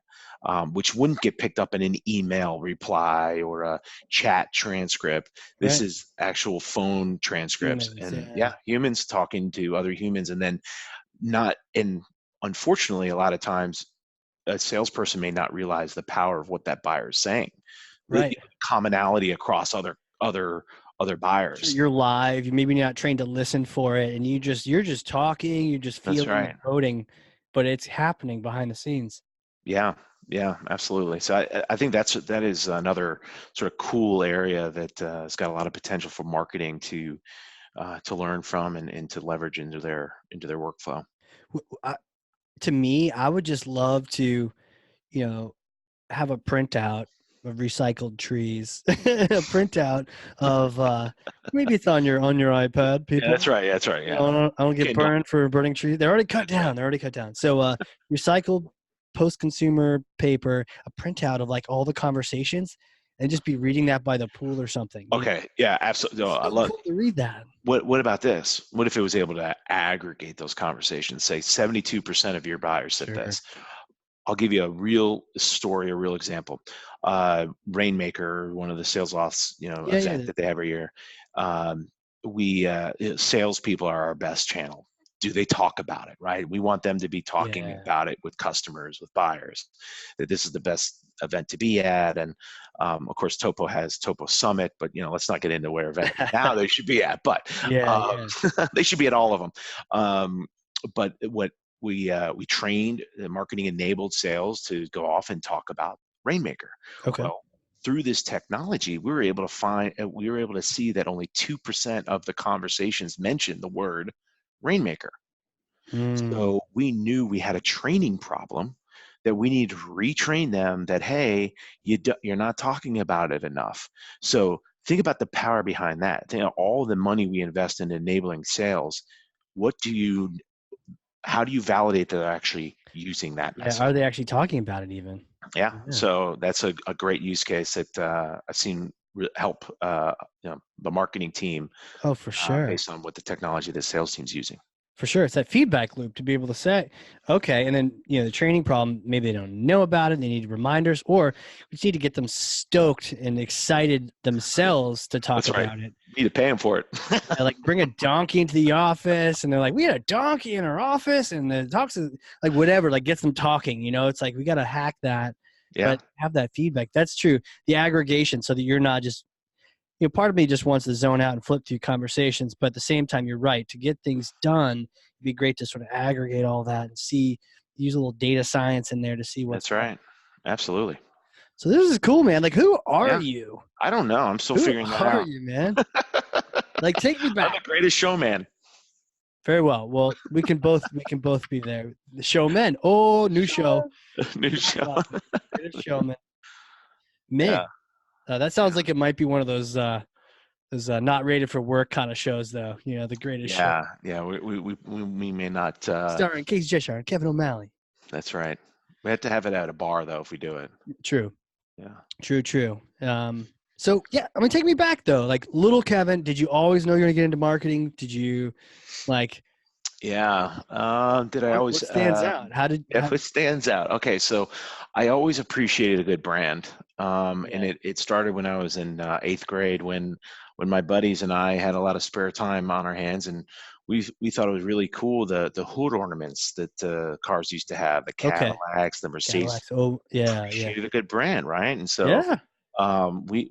which wouldn't get picked up in an email reply or a chat transcript. This Right. is actual phone transcripts, Humans. and Yeah. yeah, humans talking to other humans. And then not and unfortunately, a lot of times a salesperson may not realize the power of what that buyer is saying, the Right. commonality across other Sure, buyers. you're live. You maybe not trained to listen for it, and you're just talking. You're just That's feeling right. and coding, but it's happening behind the scenes. Yeah, yeah, absolutely. So I think that is another sort of cool area that has got a lot of potential for marketing to learn from and to leverage into their workflow. To me, I would just love to, you know, have a printout of recycled trees, a printout of maybe it's on your iPad, Yeah, that's people. right. That's right. You Yeah, know, I don't get Kindle. burned for burning trees. They're already cut That's right. down. They're already cut down. So recycled post-consumer paper, a printout of like all the conversations, and just be reading that by the pool or something. You know, Okay. Yeah, absolutely. No, it's I so love. cool to read that. What about this? What if it was able to aggregate those conversations? Say 72% of your buyers said Sure. this. I'll give you a real story, a real example. Rainmaker, one of the sales lofts, Yeah, event yeah, that they have every year. Um, we salespeople are our best channel. Do they talk about it, right? We want them to be talking yeah. about it with customers, with buyers, that this is the best event to be at. And of course, Topo has Topo Summit, but let's not get into where event now they should be at, but Yeah, yeah. they should be at all of them. But what we trained the marketing enabled sales to go off and talk about Rainmaker. Okay. Well, through this technology, we were able to see that only 2% of the conversations mentioned the word Rainmaker. Mm, So we knew we had a training problem, that we need to retrain them that, hey, you're not talking about it enough. So think about the power behind that. Think of all the money we invest in enabling sales. What do you How do you validate that they're actually using that yeah. message? Are they actually talking about it even? Yeah, Yeah. so that's a great use case that I've seen help the marketing team Oh, for sure. based on what the technology the sales team's using. For sure. It's that feedback loop to be able to say, okay, and then the training problem, maybe they don't know about it, they need reminders, or we just need to get them stoked and excited themselves to talk That's right. about it. You need to pay them for it. Yeah, like bring a donkey into the office and they're like, we had a donkey in our office and the talks like whatever, like gets them talking, it's like we gotta hack that, Yeah, but have that feedback. That's true. The aggregation so that you're not just part of me just wants to zone out and flip through conversations, but at the same time, you're right. To get things done, it'd be great to sort of aggregate all that and use a little data science in there to see what's that's what. right. Absolutely. So this is cool, man. Like, who are Yeah. you? I don't know. I'm still Who figuring that are out. you, man? Like, take me I'm the back. greatest showman. Very well. Well, we can both be there. The showmen. Oh, new show. New show. Greatest showman. Yeah. Man. That sounds like it might be one of those not rated for work kind of shows, though. The Greatest Show. Yeah. We may not. Starring Casey Cheshire and Kevin O'Malley. That's right. We have to have it at a bar though if we do it. True. Yeah. True. So yeah, I mean, take me back though. Like little Kevin, did you always know you were gonna get into marketing? Did you like? Yeah. Did I always? What stands out? What stands out? Okay, so I always appreciated a good brand, and it started when I was in eighth grade when my buddies and I had a lot of spare time on our hands, and we thought it was really cool the hood ornaments that cars used to have, the Cadillacs, the Mercedes. Cadillacs. Oh yeah. Appreciated a good brand, right? And so we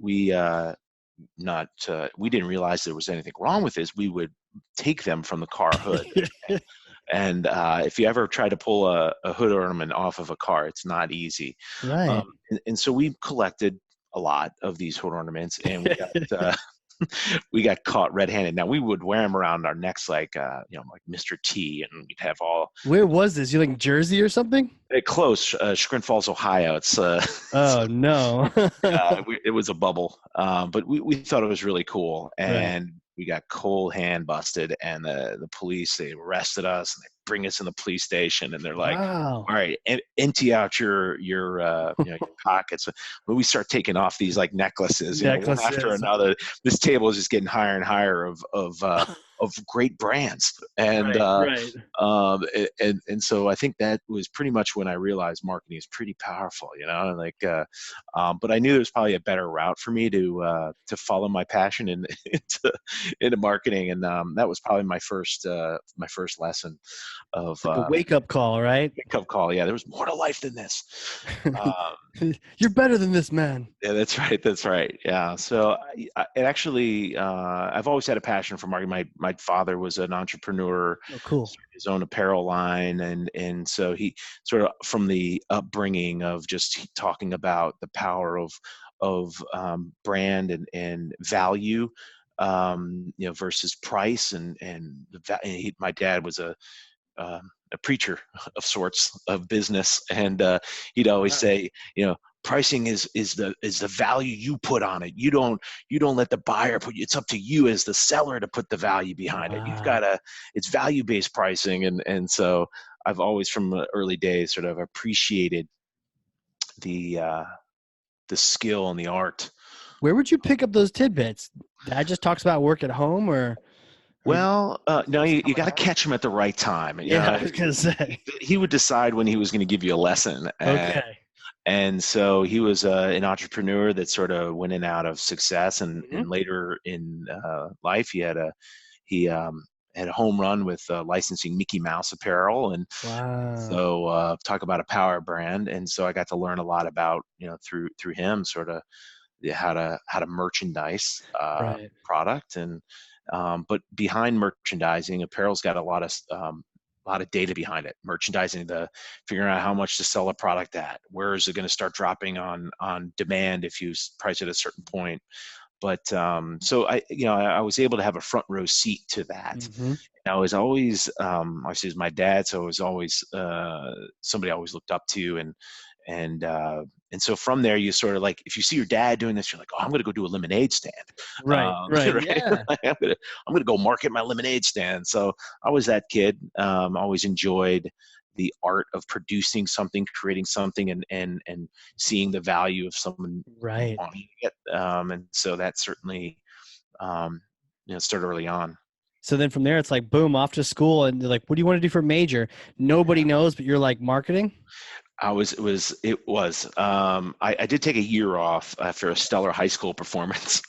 didn't realize there was anything wrong with this. We would take them from the car hood. And if you ever try to pull a hood ornament off of a car, it's not easy. Right. And so we collected a lot of these hood ornaments, and we got we got caught red-handed. Now we would wear them around our necks like like Mr. T, and we'd have all. Where was this? You like Jersey or something? Close, Chagrin Falls, Ohio. It's oh no. It was a bubble, but we thought it was really cool, and we got cold hand busted, and the police, they arrested us and they bring us in the police station, and they're like, wow. All right, empty out your your pockets. When we start taking off these like necklaces, one after another, this table is just getting higher and higher of great brands, and and so I think that was pretty much when I realized marketing is pretty powerful, but I knew there was probably a better route for me to follow my passion into marketing, and that was probably my first lesson of like a wake-up call, right? Wake-up call, yeah. There was more to life than this. You're better than this, man. Yeah, that's right. Yeah. So I've always had a passion for marketing. My father was an entrepreneur. Oh, cool. His own apparel line, and so he sort of, from the upbringing of just talking about the power of brand and value, versus price, and my dad was a preacher of sorts of business, and he'd always say, pricing is the value you put on it. You don't let the buyer put. It's up to you as the seller to put the value behind it. You've got it's value-based pricing, and so I've always from the early days sort of appreciated the skill and the art. Where would you pick up those tidbits? Dad just talks about work at home, or? Well, no, you got to catch him at the right time. I was going to say. He would decide when he was going to give you a lesson. Okay. And so he was an entrepreneur that sort of went in and out of success, and later in life, he had a home run with licensing Mickey Mouse apparel, and so talk about a power brand. And so I got to learn a lot about through him sort of how to merchandise product, and but behind merchandising, apparel's got a lot of data behind it. Merchandising, figuring out how much to sell a product at, where is it going to start dropping on demand if you price it at a certain point. But so I was able to have a front row seat to that. Mm-hmm. And I was always obviously, it was my dad, so it was always somebody I always looked up to, and so from there, you sort of like, if you see your dad doing this, you're like, oh, I'm going to go do a lemonade stand. Right. Yeah. I'm going to go market my lemonade stand. So I was that kid. Always enjoyed the art of producing something, creating something, and seeing the value of someone wanting it. And so that certainly, started early on. So then from there, it's like, boom, off to school. And they're like, what do you want to do for a major? Nobody knows, but you're like, marketing? I did take a year off after a stellar high school performance.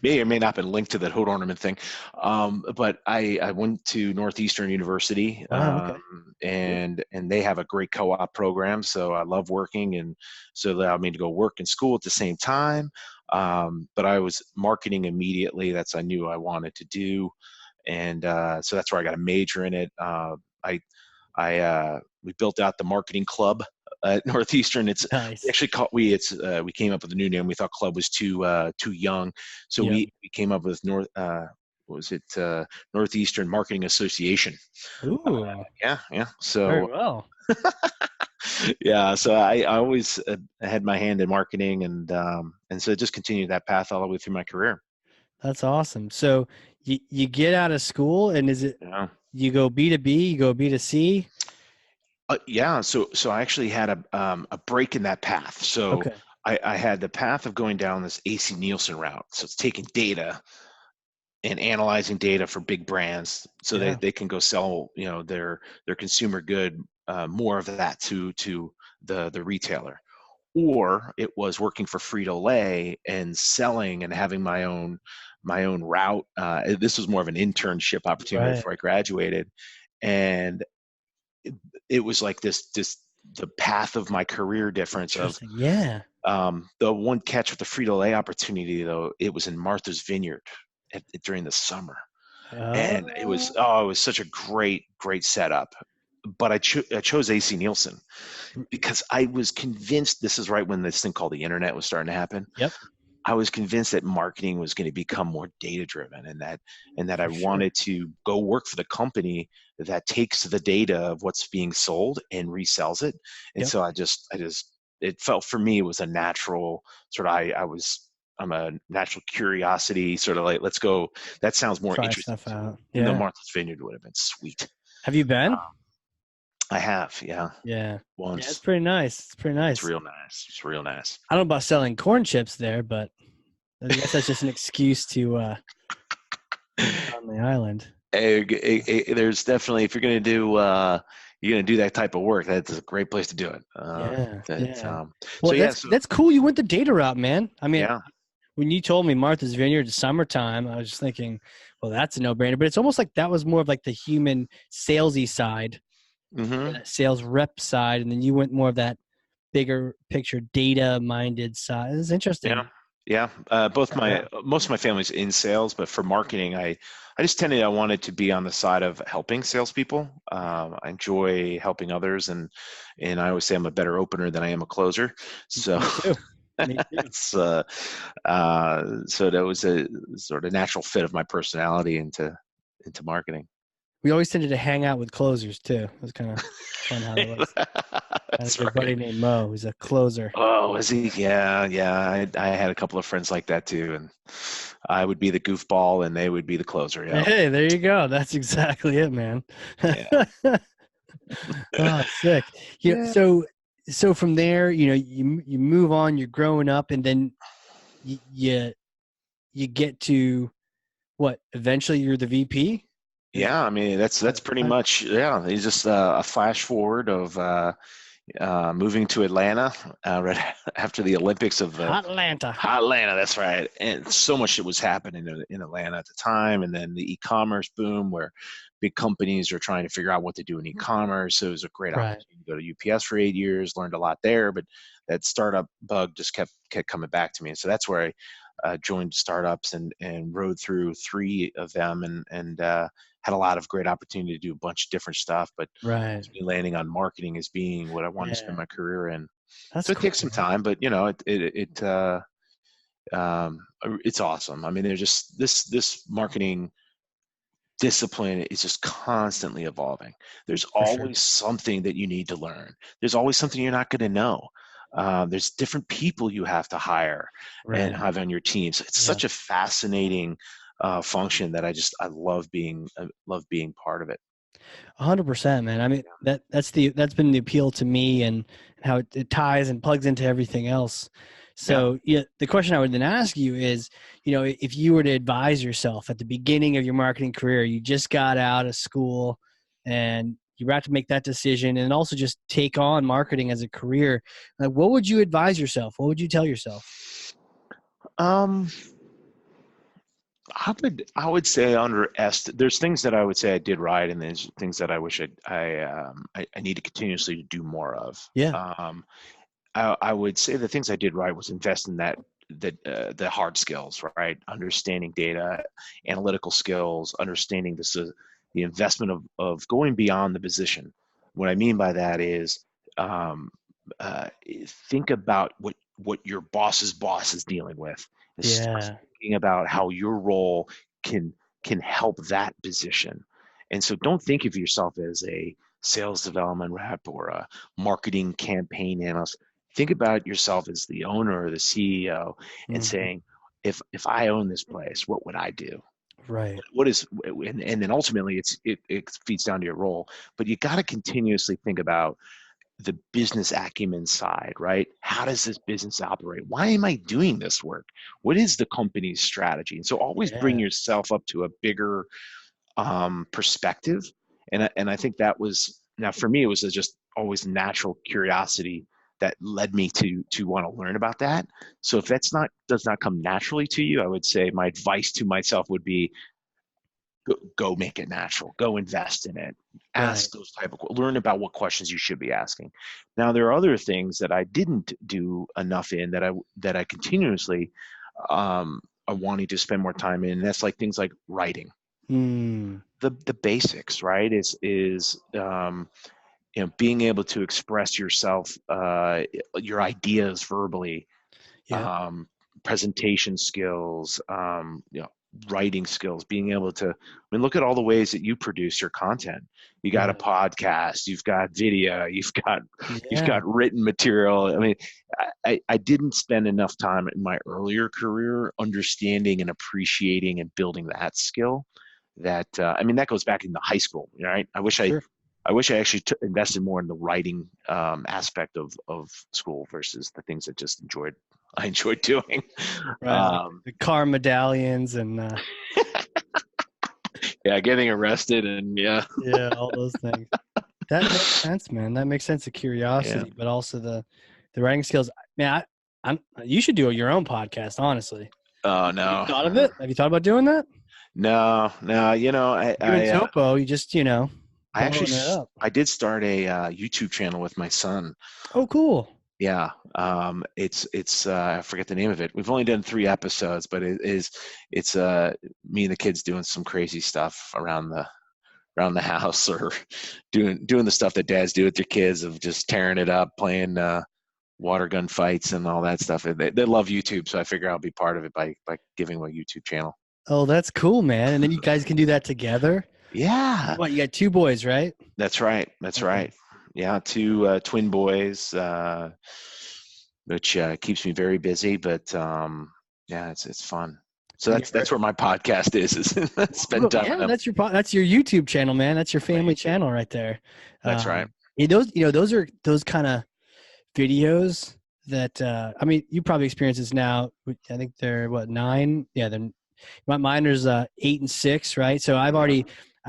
May or may not have been linked to that hood ornament thing. But I went to Northeastern University, and they have a great co-op program. So I love working, and so it allowed me to go work and school at the same time. But I was marketing immediately. I knew I wanted to do. And so that's where I got a major in it. We built out the marketing club at Northeastern. It's nice. Actually we came up with a new name. We thought club was too young, so we came up with Northeastern Marketing Association. Ooh. Yeah. So very well. Yeah, so I always had my hand in marketing, and so just continued that path all the way through my career. That's awesome. So you get out of school, and is it Yeah. you go B2B, you go B2C? Yeah, so I actually had a break in that path. So Okay. I had the path of going down this AC Nielsen route. So it's taking data and analyzing data for big brands, so Yeah. they can go sell, their consumer good, more of that to the retailer. Or it was working for Frito-Lay and selling and having my own route. This was more of an internship opportunity Right. before I graduated, and it was like this the path of my career difference of, Interesting. Yeah. the one catch with the Frito-Lay opportunity, though. It was in Martha's Vineyard during the summer, and it was such a great setup. But I chose AC Nielsen because I was convinced, this is right when this thing called the internet was starting to happen. Yep. I was convinced that marketing was going to become more data driven, and that I For sure. wanted to go work for the company that takes the data of what's being sold and resells it. And Yep. so I just it felt for me, it was a natural sort of, I'm a natural curiosity, sort of like, let's go. That sounds more Try interesting stuff to me. out. Even though Yeah. Martha's Vineyard would have been sweet. Have you been? I have, yeah, Yeah. Yeah, it's once. pretty nice. It's pretty It's nice. real nice. It's real nice. I don't know about selling corn chips there, but I guess that's just an excuse to on the island. There's definitely, if you're gonna do that type of work, that's a great place to do it. Yeah. That Yeah. so Well, yeah, that's so that's cool. You went the data route, man. I mean, yeah. when you told me Martha's Vineyard is summertime, I was just thinking, well, that's a no-brainer. But it's almost like that was more of like the human salesy side, or Hmm. that sales rep side, and then you went more of that bigger picture data-minded side. It's Yeah, interesting. yeah. Most of my family's in sales, but for marketing, I just tended, I wanted to be on the side of helping salespeople. I enjoy helping others, and I always say I'm a better opener than I am a closer. So Me too. Me too. that's so that was a sort of natural fit of my personality into marketing. We always tended to hang out with closers too. It was kind of fun how that was. I had a That's good right. buddy named Mo who's a closer. Oh, is he? Yeah, yeah. I had a couple of friends like that too, and I would be the goofball, and they would be the closer. Yeah, Hey, there you go. That's exactly it, man. yeah, Oh, sick. Yeah. yeah, So from there, you move on. You're growing up, and then you get to what? Eventually, you're the VP. Is yeah. I mean, that's pretty that much, yeah. It's just a flash forward of moving to Atlanta right after the Olympics of the hot Atlanta? Hot Atlanta, that's right. And so much shit was happening in Atlanta at the time. And then the e-commerce boom, where big companies are trying to figure out what to do in e-commerce. So it was a great Right. opportunity to go to UPS for 8 years, learned a lot there, but that startup bug just kept coming back to me. And so that's where I joined startups and rode through three of them, and had a lot of great opportunity to do a bunch of different stuff, but Right. ultimately landing on marketing as being what I wanted to spend Yeah. my career in. That's So it cool, takes some man. time, but it's awesome. I mean, there's just this marketing discipline is just constantly evolving. There's For sure. always something that you need to learn. There's always something you're not going to know. There's different people you have to hire and Right. have on your team. So it's Yeah. such a fascinating function that I love being part of it. 100%, man. I mean, that's been the appeal to me, and how it ties and plugs into everything else. Yeah. So, yeah, the question I would then ask you is, if you were to advise yourself at the beginning of your marketing career, you just got out of school and you were about to make that decision and also just take on marketing as a career, like, what would you advise yourself? What would you tell yourself? Um, I would say there's things that I would say I did right, and there's things that I wish I need to continuously do more of. Yeah. I would say the things I did right was invest in the hard skills, right? Understanding data, analytical skills, understanding the investment of going beyond the position. What I mean by that is, um, uh, think about what your boss's boss is dealing with, and start Yeah. thinking about how your role can can help that position. And so don't think of yourself as sales development rep or a marketing campaign analyst, think about yourself as the owner or the CEO and Mhm. saying, if I own this place, what would I do? Right. What is, and then ultimately it feeds down to your role, but you got to continuously think about the business acumen side, right? How does this business operate? Why am I doing this work? What is the company's strategy? And so always bring Yeah. yourself up to a bigger perspective. And I think that was, now for me, it was just always natural curiosity that led me to want to learn about that. So if that's not does not come naturally to you, I would say my advice to myself would be go make it natural, go invest in it, Right. ask those type of, learn about what questions you should be asking. Now there are other things that I didn't do enough in that I continuously are wanting to spend more time in, and that's like things like writing, Mm. the basics, right? Is being able to express yourself, your ideas verbally, Yep. um, presentation skills, writing skills, being able to, I mean, look at all the ways that you produce your content. You got a Right. podcast, you've got video, you've Yeah. got written material. I mean, I didn't spend enough time in my earlier career understanding and appreciating and building that skill. That I mean, that goes back into high school, right? Sure. I wish I actually invested more in the writing aspect of school versus the things I enjoyed doing. Right. Like Um, the car medallions and yeah, getting arrested and yeah, yeah, all those things. That makes sense, man. That makes sense of yeah. curiosity, but also the writing skills. Man, I'm you should do your own podcast, honestly. Oh Have you no, thought of it? Have you thought about doing that? no, no. You and Topo, you just, I actually blowing it up. I did start a YouTube channel with my son. Oh, cool. Yeah, it's I forget the name of it. We've only done 3 episodes, but it's me and the kids doing some crazy stuff around the house, or doing the stuff that dads do with their kids, of just tearing it up, playing water gun fights and all that stuff. They love YouTube, so I figure I'll be part of it by giving them a YouTube channel. Oh, that's cool, man. And then you guys can do that together. Yeah, What, you got two boys, right? that's right. That's Okay. right. Yeah, two twin boys, which keeps me very busy. But yeah, it's fun. So And that's where my podcast is spend time with yeah, them. that's your YouTube channel, man. That's your My family YouTube. channel right there. That's right. Those are those kind of videos that I mean, you probably experience this now. I think they're what, 9? Yeah, then mine is 8 and 6, right? So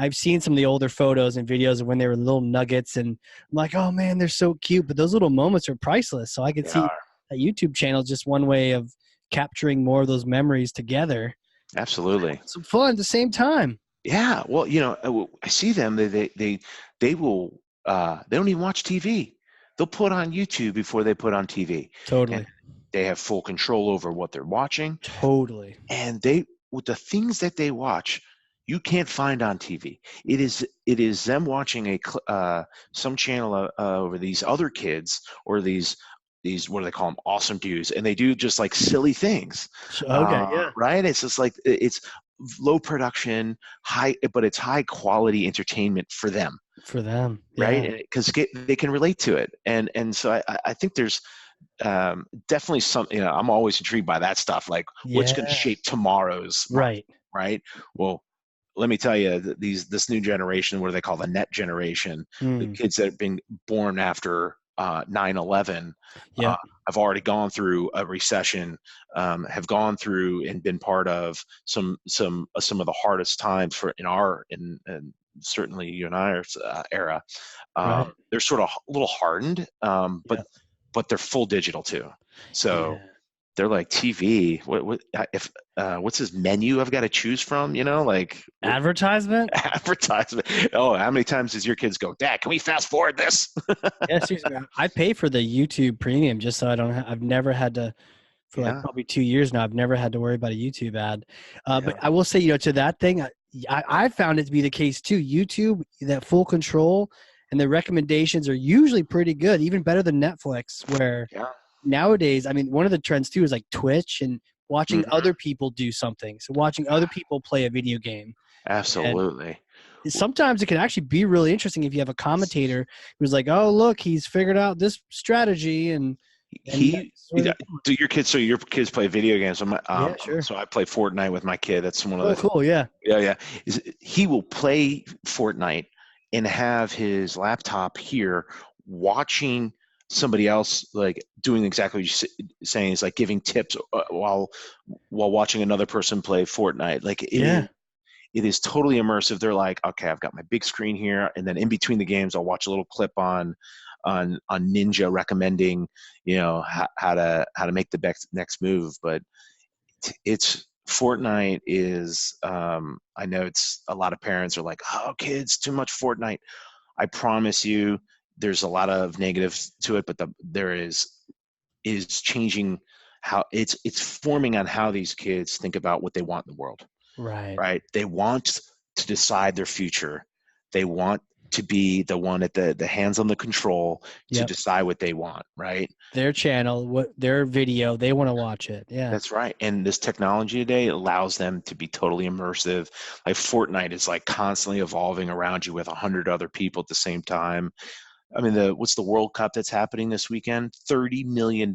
I've seen some of the older photos and videos of when they were little nuggets, and I'm like, oh man, they're so cute. But those little moments are priceless. So I could They see are. a YouTube channel is just one way of capturing more of those memories together. Absolutely. Some fun at the same time. Yeah. Well, I see them. They will. They don't even watch TV. They'll put on YouTube before they put on TV, and Totally. they have full control over what they're watching. Totally. And they, with the things that they watch, you can't find on TV. It is them watching some channel over these other kids, or these, what do they call them, awesome dudes, and they do just like silly things, Okay. Yeah. right? It's just like it's low production, but it's high quality entertainment for them, For them. Yeah. right? Because they can relate to it, and so I think there's definitely some, I'm always intrigued by that stuff, like what's going to Yeah. shape tomorrow's market, Right. right? Well, let me tell you, this new generation, what do they call the net generation, the Mm. kids that have been born after 9/11, uh, Yep. have already gone through a recession, have gone through and been part of some of the hardest times and certainly you and I era. Right. They're sort of a little hardened, Yeah. but they're full digital too. So Yeah. they're like, TV. What if what's this menu I've got to choose from? Like Advertisement. advertisement. Oh, how many times does your kids go, Dad, can we fast forward this? Yeah, seriously, man. I pay for the YouTube Premium just so I don't. I've never had to, for like Yeah, probably 2 years now. I've never had to worry about a YouTube ad. But yeah, I will say, to that thing, I found it to be the case too. YouTube, that full control, and the recommendations are usually pretty good, even better than Netflix. Where yeah. nowadays, I mean, one of the trends too is like Twitch and watching Mhm. other people do something. So watching other people play a video game, and Absolutely. sometimes it can actually be really interesting if you have a commentator who's like, oh, look, he's figured out this strategy. And do your kids play video games? Yeah, sure. So I play Fortnite with my kid. That's one of Oh, the cool. Yeah. Yeah. He will play Fortnite and have his laptop here watching somebody else like doing exactly what you're saying, is like giving tips while watching another person play Fortnite. Like it is totally immersive. They're like, okay, I've got my big screen here, and then in between the games, I'll watch a little clip on Ninja recommending, how to make the next move. But it's Fortnite is. I know it's a lot of parents are like, oh, kids, too much Fortnite. I promise you, there's a lot of negatives to it, but there is changing how it's forming on how these kids think about what they want in the world. Right. They want to decide their future. They want to be the one at the hands on the control to decide what they want. Right. Their channel, their video, they want to watch it. Yeah. That's right. And this technology today allows them to be totally immersive. Like Fortnite is like constantly evolving around you with 100 other people at the same time. I mean, what's the World Cup that's happening this weekend? $30 million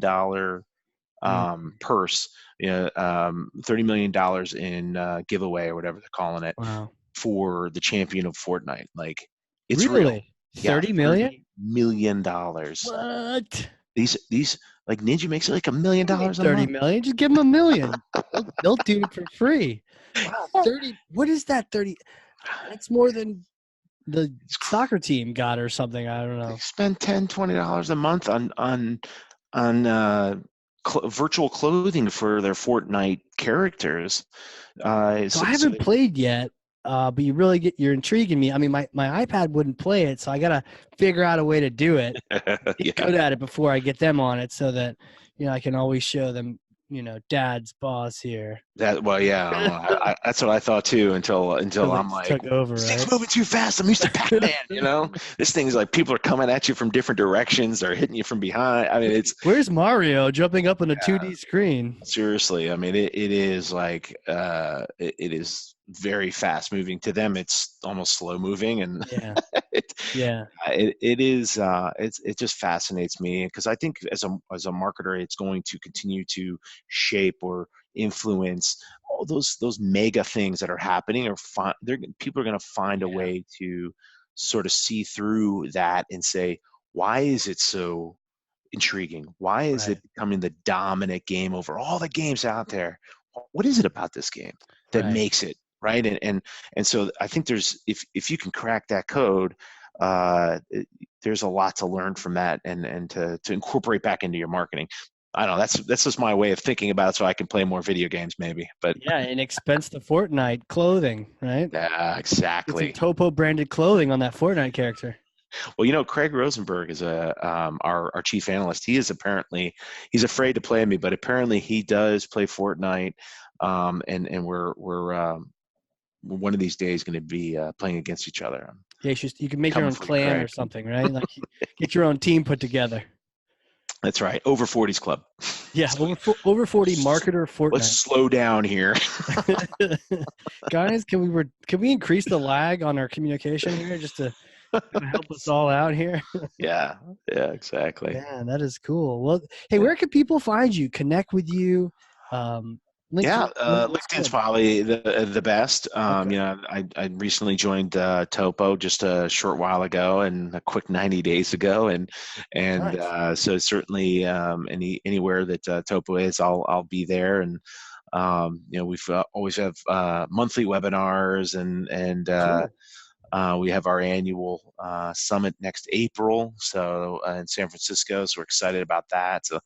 purse, $30 million in giveaway or whatever they're calling it. Wow. For the champion of Fortnite. Like, it's really real. 30 million? $30 million. What? These like Ninja makes it like $1 million a month. 30 million? Just give them $1 million. They'll do it for free. Wow, 30. What is that? 30? That's more than the soccer team got or something. I don't know. They spend $10, $20 a month on virtual clothing for their Fortnite characters. So I haven't played yet, but you're intriguing me. I mean, my iPad wouldn't play it, so I got to figure out a way to do it. Get good at it before I get them on it, so that I can always show them, Dad's boss here. That's what I thought too. Until I'm like, took over, this thing's moving too fast. I'm used to Pac-Man. This thing's like people are coming at you from different directions. They're hitting you from behind. I mean, where's Mario jumping up on a 2D screen? Seriously, I mean, it is like it is very fast moving. To them, it's almost slow moving, and it just fascinates me because I think as a marketer, it's going to continue to shape or influence all those mega things that are happening, or people are going to find a way to sort of see through that and say, why is it so intriguing? Why is it becoming the dominant game over all the games out there? What is it about this game that makes it right? And so I think there's if you can crack that code, there's a lot to learn from that and to incorporate back into your marketing. I don't know. That's just my way of thinking about it, so I can play more video games, maybe. But and expense the Fortnite clothing, right? Yeah, exactly. It's Topo branded clothing on that Fortnite character. Well, Craig Rosenberg is our chief analyst. He's afraid to play me, but apparently he does play Fortnite. And we're one of these days going to be playing against each other. Yeah, you can make your own clan or something, right? Like get your own team put together. That's right. Over 40s club. Yeah, over 40 marketer Fortnite. Let's slow down here. Guys, can we increase the lag on our communication here just to help us all out here? Yeah, exactly. Yeah, that is cool. Well, hey, where can people find you, connect with you? LinkedIn's probably the best. Okay. I recently joined TOPO just a short while ago, and a quick 90 days ago, and nice. So certainly anywhere that TOPO is, I'll be there. And we've always have monthly webinars, and cool. We have our annual summit next April, so in San Francisco. So we're excited about that. So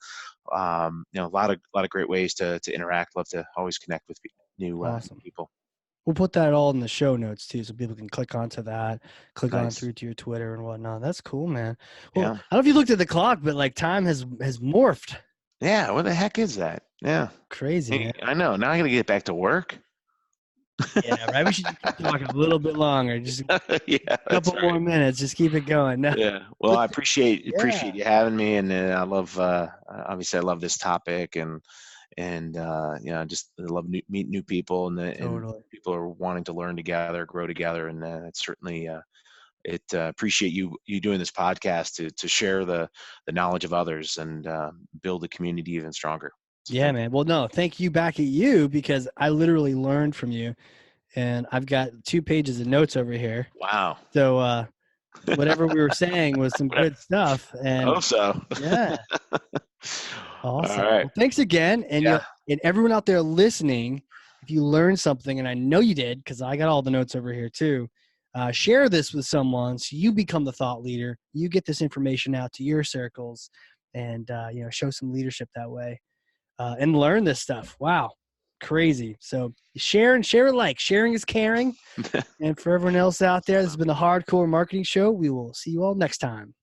a lot of great ways to interact. Love to always connect with new people. We'll put that all in the show notes too, so people can click onto that, on through to your Twitter and whatnot. That's cool, man. Well, I don't know if you looked at the clock, but like time has morphed. Yeah, what the heck is that? Yeah, crazy. Man. I know. Now I got to get back to work. Yeah, right. We should keep talking a little bit longer. Just a couple more minutes. Just keep it going. No. Yeah. Well, I appreciate you having me, and I love obviously I love this topic, and and just I love meet new people, and Totally. people are wanting to learn together, grow together, and it's certainly appreciate you doing this podcast to share the knowledge of others and build the community even stronger. So Yeah, thank you. man. Well, no, thank you back at you, because I literally learned from you, and I've got 2 pages of notes over here. Wow. So whatever we were saying was some good stuff. I And hope so. yeah, All awesome. right. Well, thanks again. And Yeah. and everyone out there listening, if you learned something, and I know you did, because I got all the notes over here too, share this with someone so you become the thought leader. You get this information out to your circles, and show some leadership that way, and learn this stuff. Wow, crazy. So share and share alike. Sharing is caring. And for everyone else out there, this has been the Hardcore Marketing Show. We will see you all next time.